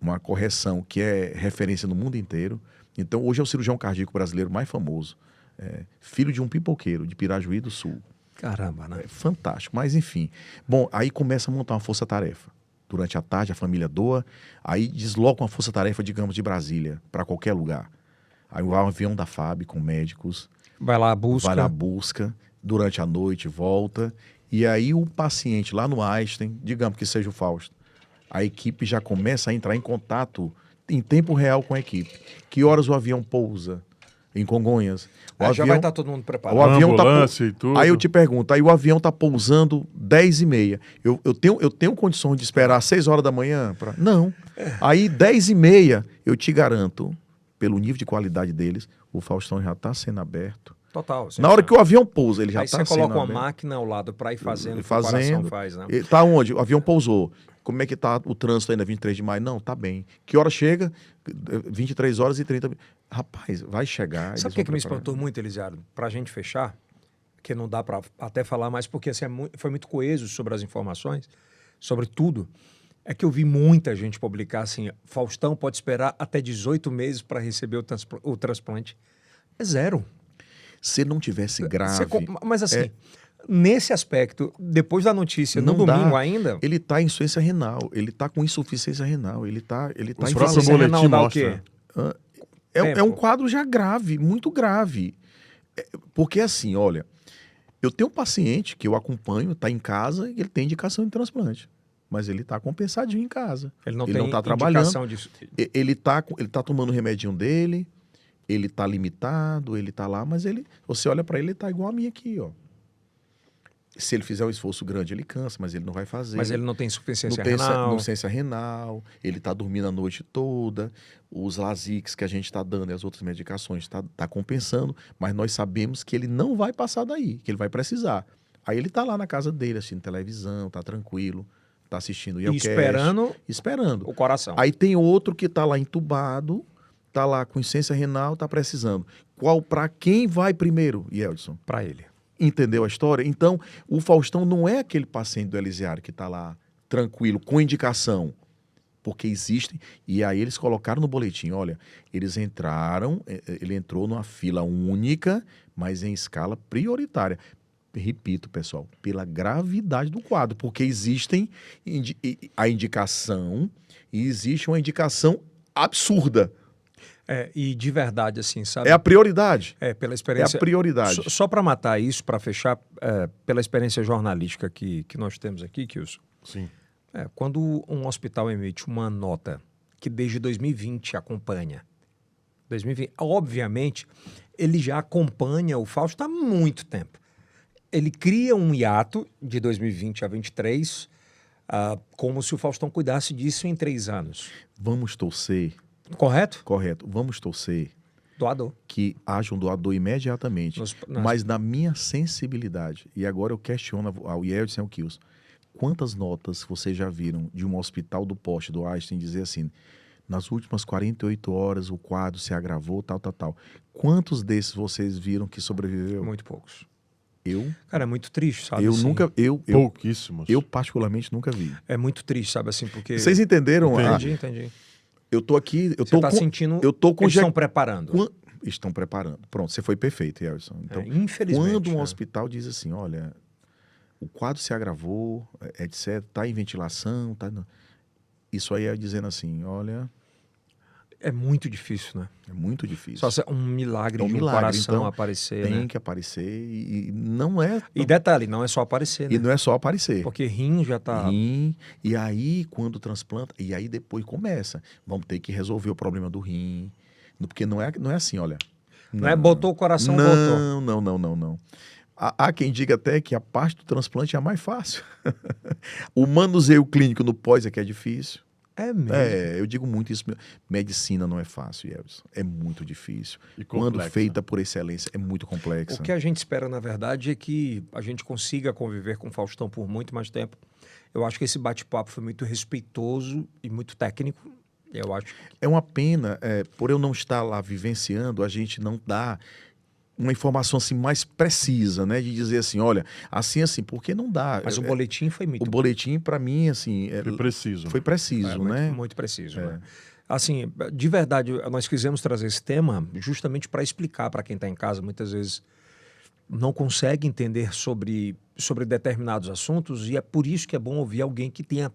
uma correção que é referência no mundo inteiro. Então hoje é o cirurgião cardíaco brasileiro mais famoso. Filho de um pipoqueiro de Pirajuí do Sul. Caramba, né? Fantástico, mas enfim. Bom, aí começa a montar uma força-tarefa. Durante a tarde a família doa, aí desloca uma força-tarefa, digamos, de Brasília para qualquer lugar. Aí vai um avião da FAB com médicos. Vai lá, busca. Durante a noite, volta. E aí o paciente lá no Einstein, digamos que seja o Fausto, a equipe já começa a entrar em contato em tempo real com a equipe. Que horas o avião pousa? Em Congonhas. Já vai estar todo mundo preparado. O avião ambulância e tudo. Aí eu te pergunto, aí o avião está pousando 10h30. Eu tenho condições de esperar às 6 horas da manhã? Não. Aí 10h30, eu te garanto, pelo nível de qualidade deles, o Faustão já está sendo aberto. Total. Na hora que o avião pousa, ele já está sendo aberto. Aí você coloca uma máquina ao lado para ir fazendo o que o coração faz, né? Está onde? O avião pousou. Como é que está o trânsito ainda 23 de maio? Não, está bem. Que hora chega? 23 horas e 30. Rapaz, vai chegar. Sabe o que me espantou muito, Elisiário? Para a gente fechar, que não dá para até falar mais, porque assim, foi muito coeso sobre as informações, sobre tudo. É que eu vi muita gente publicar assim, Faustão pode esperar até 18 meses para receber o transplante. É zero. Se ele não tivesse grave... Mas assim, nesse aspecto, depois da notícia, no domingo ainda... Ele está em insuficiência renal, ele está com insuficiência renal, ele está Os próprios boletim mostra. É um quadro já grave, muito grave. Porque assim, olha, eu tenho um paciente que eu acompanho, está em casa e ele tem indicação de transplante. Mas ele está compensadinho em casa. Ele não está trabalhando. Ele tá tomando o remedinho dele, ele está limitado, ele está lá, mas você olha para ele está igual a mim aqui, ó. Se ele fizer um esforço grande, ele cansa, mas ele não vai fazer. Mas ele não tem insuficiência renal. Insuficiência renal, ele está dormindo a noite toda, os Lasix que a gente está dando e as outras medicações tá compensando, mas nós sabemos que ele não vai passar daí, que ele vai precisar. Aí ele está lá na casa dele, assistindo televisão, está tranquilo, está assistindo o Yelcast. Esperando o coração. Aí tem outro que está lá entubado, está lá com insuficiência renal, está precisando. Para quem vai primeiro, Yeldson? Para ele. Entendeu a história? Então, o Faustão não é aquele paciente do Elisiário que está lá tranquilo, com indicação, porque existem. E aí eles colocaram no boletim, olha, ele entrou numa fila única, mas em escala prioritária. Repito, pessoal, pela gravidade do quadro, porque existem a indicação e existe uma indicação absurda. E de verdade, assim, sabe? É a prioridade. Pela experiência. É a prioridade. Só para matar isso, para fechar, pela experiência jornalística que nós temos aqui, Kilson. Sim. Quando um hospital emite uma nota que desde 2020 acompanha, 2020, obviamente, ele já acompanha o Fausto há muito tempo. Ele cria um hiato de 2020 a 2023, como se o Faustão cuidasse disso em 3 anos. Vamos torcer. Correto? Correto. Vamos torcer. Doador. Que haja um doador imediatamente. Mas na minha sensibilidade, e agora eu questiono ao Yeldson e ao Kilson, quantas notas vocês já viram de um hospital do Poste, do Einstein, dizer assim, nas últimas 48 horas o quadro se agravou, tal. Quantos desses vocês viram que sobreviveu? Muito poucos. Cara, é muito triste, sabe? Pouquíssimos. Eu particularmente nunca vi. É muito triste, sabe assim, porque... Vocês entenderam? Entendi. Eu tô aqui... Você tá sentindo... Eles estão preparando. Estão preparando. Pronto, você foi perfeito, Yeldson. Então, infelizmente. Quando um hospital diz assim, olha, o quadro se agravou, etc., tá em ventilação, isso aí é dizendo assim, olha... É muito difícil, né? É muito difícil. Só se um milagre de um coração então, aparecer, tem né? que aparecer e não é... E detalhe, não é só aparecer, né? E não é só aparecer. Porque rim já tá... E aí, quando transplanta, e aí depois começa. Vamos ter que resolver o problema do rim. Porque não é assim, olha. Não é botou o coração, botou. Não. Há quem diga até que a parte do transplante é a mais fácil. O manuseio clínico no pós é que é difícil. É mesmo? Eu digo muito isso. Medicina não é fácil, Yeldson. É muito difícil. E quando feita por excelência, é muito complexa. O que a gente espera, na verdade, é que a gente consiga conviver com o Faustão por muito mais tempo. Eu acho que esse bate-papo foi muito respeitoso e muito técnico. Eu acho. É uma pena, por eu não estar lá vivenciando, a gente não dá uma informação assim mais precisa, né? De dizer assim, olha, assim, porque não dá. Mas o boletim foi muito... O boletim, para mim, assim... Foi preciso. Foi preciso, né? Muito preciso, né? Assim, de verdade, nós quisemos trazer esse tema justamente para explicar para quem está em casa, muitas vezes não consegue entender sobre determinados assuntos, e é por isso que é bom ouvir alguém que tenha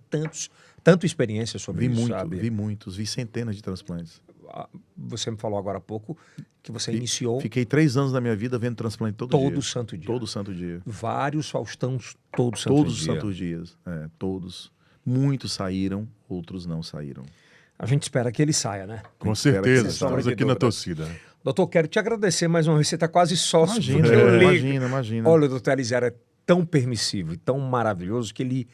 tanta experiência sobre isso, sabe? Vi centenas de transplantes. Você me falou agora há pouco que você iniciou... Fiquei 3 anos da minha vida vendo transplante todo dia. Todo santo dia. Todo santo dia. Vários Faustãos todo santo dia. Todos os santos dias, todos. Muitos saíram, outros não saíram. A gente espera que ele saia, né? Com certeza, estamos aqui na torcida. Doutor, quero te agradecer mais uma vez, você está quase sócio. Imagina. Olha, o doutor Elisiário é tão permissivo e tão maravilhoso que ele...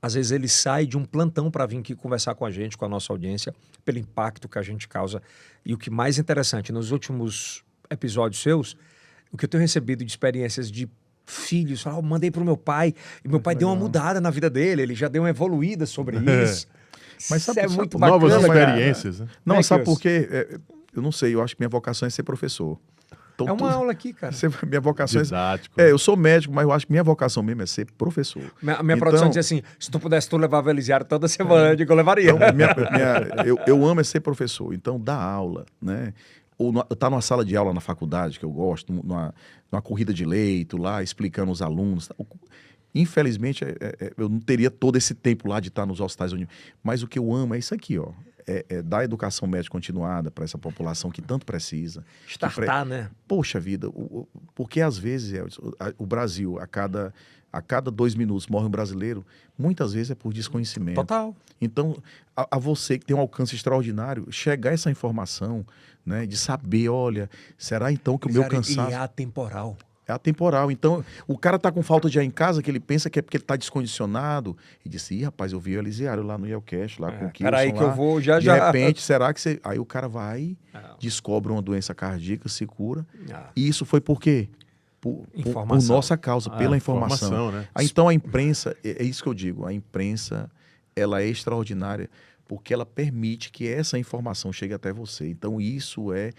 Às vezes ele sai de um plantão para vir aqui conversar com a gente, com a nossa audiência, pelo impacto que a gente causa. E o que mais interessante, nos últimos episódios seus, o que eu tenho recebido de experiências de filhos, eu mandei para o meu pai, e meu pai deu uma mudada na vida dele, ele já deu uma evoluída sobre isso. Mas sabe, muito bacana. Novas experiências, né? Não, sabe por quê? Eu não sei, eu acho que minha vocação é ser professor. Então, uma aula aqui, cara. Minha vocação didático. eu sou médico, mas eu acho que minha vocação mesmo é ser professor. Minha produção dizia assim, se tu pudesse, tu levava o Elisiário toda semana, eu digo, eu levaria. Então, eu amo ser professor, então dar aula, né? ou tá numa sala de aula na faculdade, que eu gosto, numa corrida de leito lá, explicando os alunos. Infelizmente, eu não teria todo esse tempo lá de estar nos hospitais. Mas o que eu amo é isso aqui, ó. Dar educação médica continuada para essa população que tanto precisa. Startar, né? Poxa vida, porque às vezes o Brasil, a cada 2 minutos morre um brasileiro, muitas vezes é por desconhecimento. Total. Então, a você que tem um alcance extraordinário, chegar essa informação, né, de saber, olha, será então que o meu cansaço... E é atemporal. É atemporal. Então, o cara tá com falta de ar em casa, que ele pensa que é porque ele tá descondicionado. E disse, rapaz, eu vi o Elisiário lá no Yelcast, lá com o Kilson. Peraí que lá. eu vou já. De repente, será que você... Aí o cara vai, descobre uma doença cardíaca, se cura. E isso foi por quê? Por nossa causa, pela informação. Né? Então, a imprensa, é isso que eu digo, a imprensa, ela é extraordinária, porque ela permite que essa informação chegue até você. Então, isso é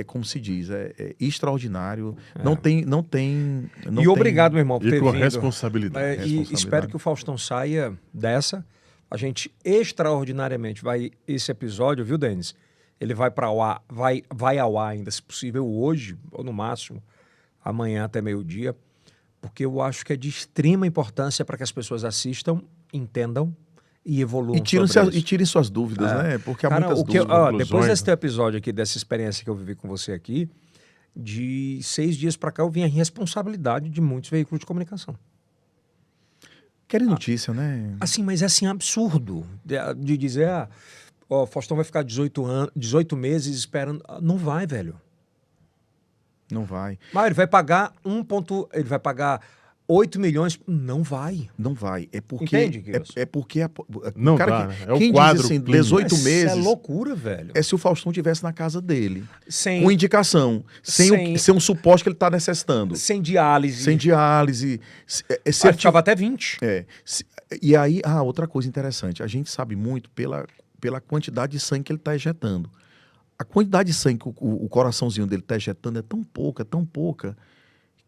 como se diz, é extraordinário. Não tem. E obrigado, meu irmão, por ter com vindo. Responsabilidade. E espero que o Faustão saia dessa. A gente extraordinariamente vai... Esse episódio, viu, Denis? Ele vai para o ar, vai ao ar ainda, se possível, hoje, ou no máximo, amanhã até meio-dia, porque eu acho que é de extrema importância para que as pessoas assistam, entendam e evoluam. E tirem suas dúvidas, né? Porque há muitas dúvidas. Depois desse teu episódio aqui, dessa experiência que eu vivi com você aqui, de 6 dias para cá, eu vi a responsabilidade de muitos veículos de comunicação. Querem notícia, né? Assim, mas é assim, absurdo de dizer, o Faustão vai ficar 18 meses esperando. Não vai, velho. Não vai. Mas ele vai pagar ele vai pagar 8 milhões. Não vai. Não vai. É porque. Entende, porque não cara dá, né? É quem o quadro diz assim, 18 meses. É loucura, velho. É se o Faustão estivesse na casa dele. Sem com indicação. Sem um suporte que ele está necessitando. Sem diálise. Sem diálise. Ficava até 20. E aí, outra coisa interessante. A gente sabe muito pela quantidade de sangue que ele está ejetando. A quantidade de sangue que o coraçãozinho dele está ejetando é tão pouca,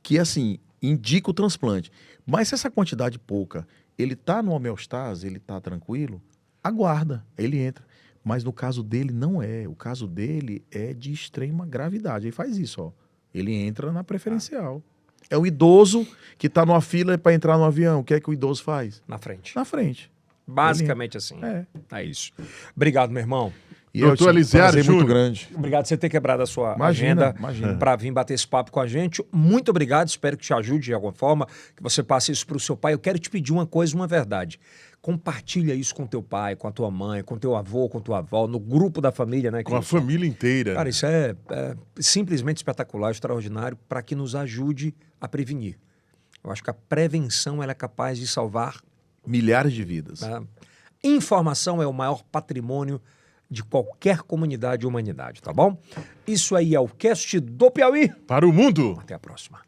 que assim, indica o transplante. Mas se essa quantidade pouca, ele está no homeostase, ele está tranquilo, aguarda, ele entra. Mas no caso dele não é. O caso dele é de extrema gravidade. Ele faz isso, ó. Ele entra na preferencial. É o idoso que está numa fila para entrar no avião. O que é que o idoso faz? Na frente. Na frente. Basicamente assim. É isso. Obrigado, meu irmão. E doutor Elisiário Júnior, muito grande. Obrigado por você ter quebrado a sua agenda para vir bater esse papo com a gente. Muito obrigado, espero que te ajude de alguma forma, que você passe isso para o seu pai. Eu quero te pedir uma coisa, uma verdade. Compartilha isso com teu pai, com a tua mãe, com teu avô, com tua avó, no grupo da família, né? Com a família inteira. Cara, isso é simplesmente espetacular, extraordinário, para que nos ajude a prevenir. Eu acho que a prevenção ela é capaz de salvar milhares de vidas. Informação é o maior patrimônio de qualquer comunidade e humanidade, tá bom? Isso aí é o Cast do Piauí. Para o mundo. Até a próxima.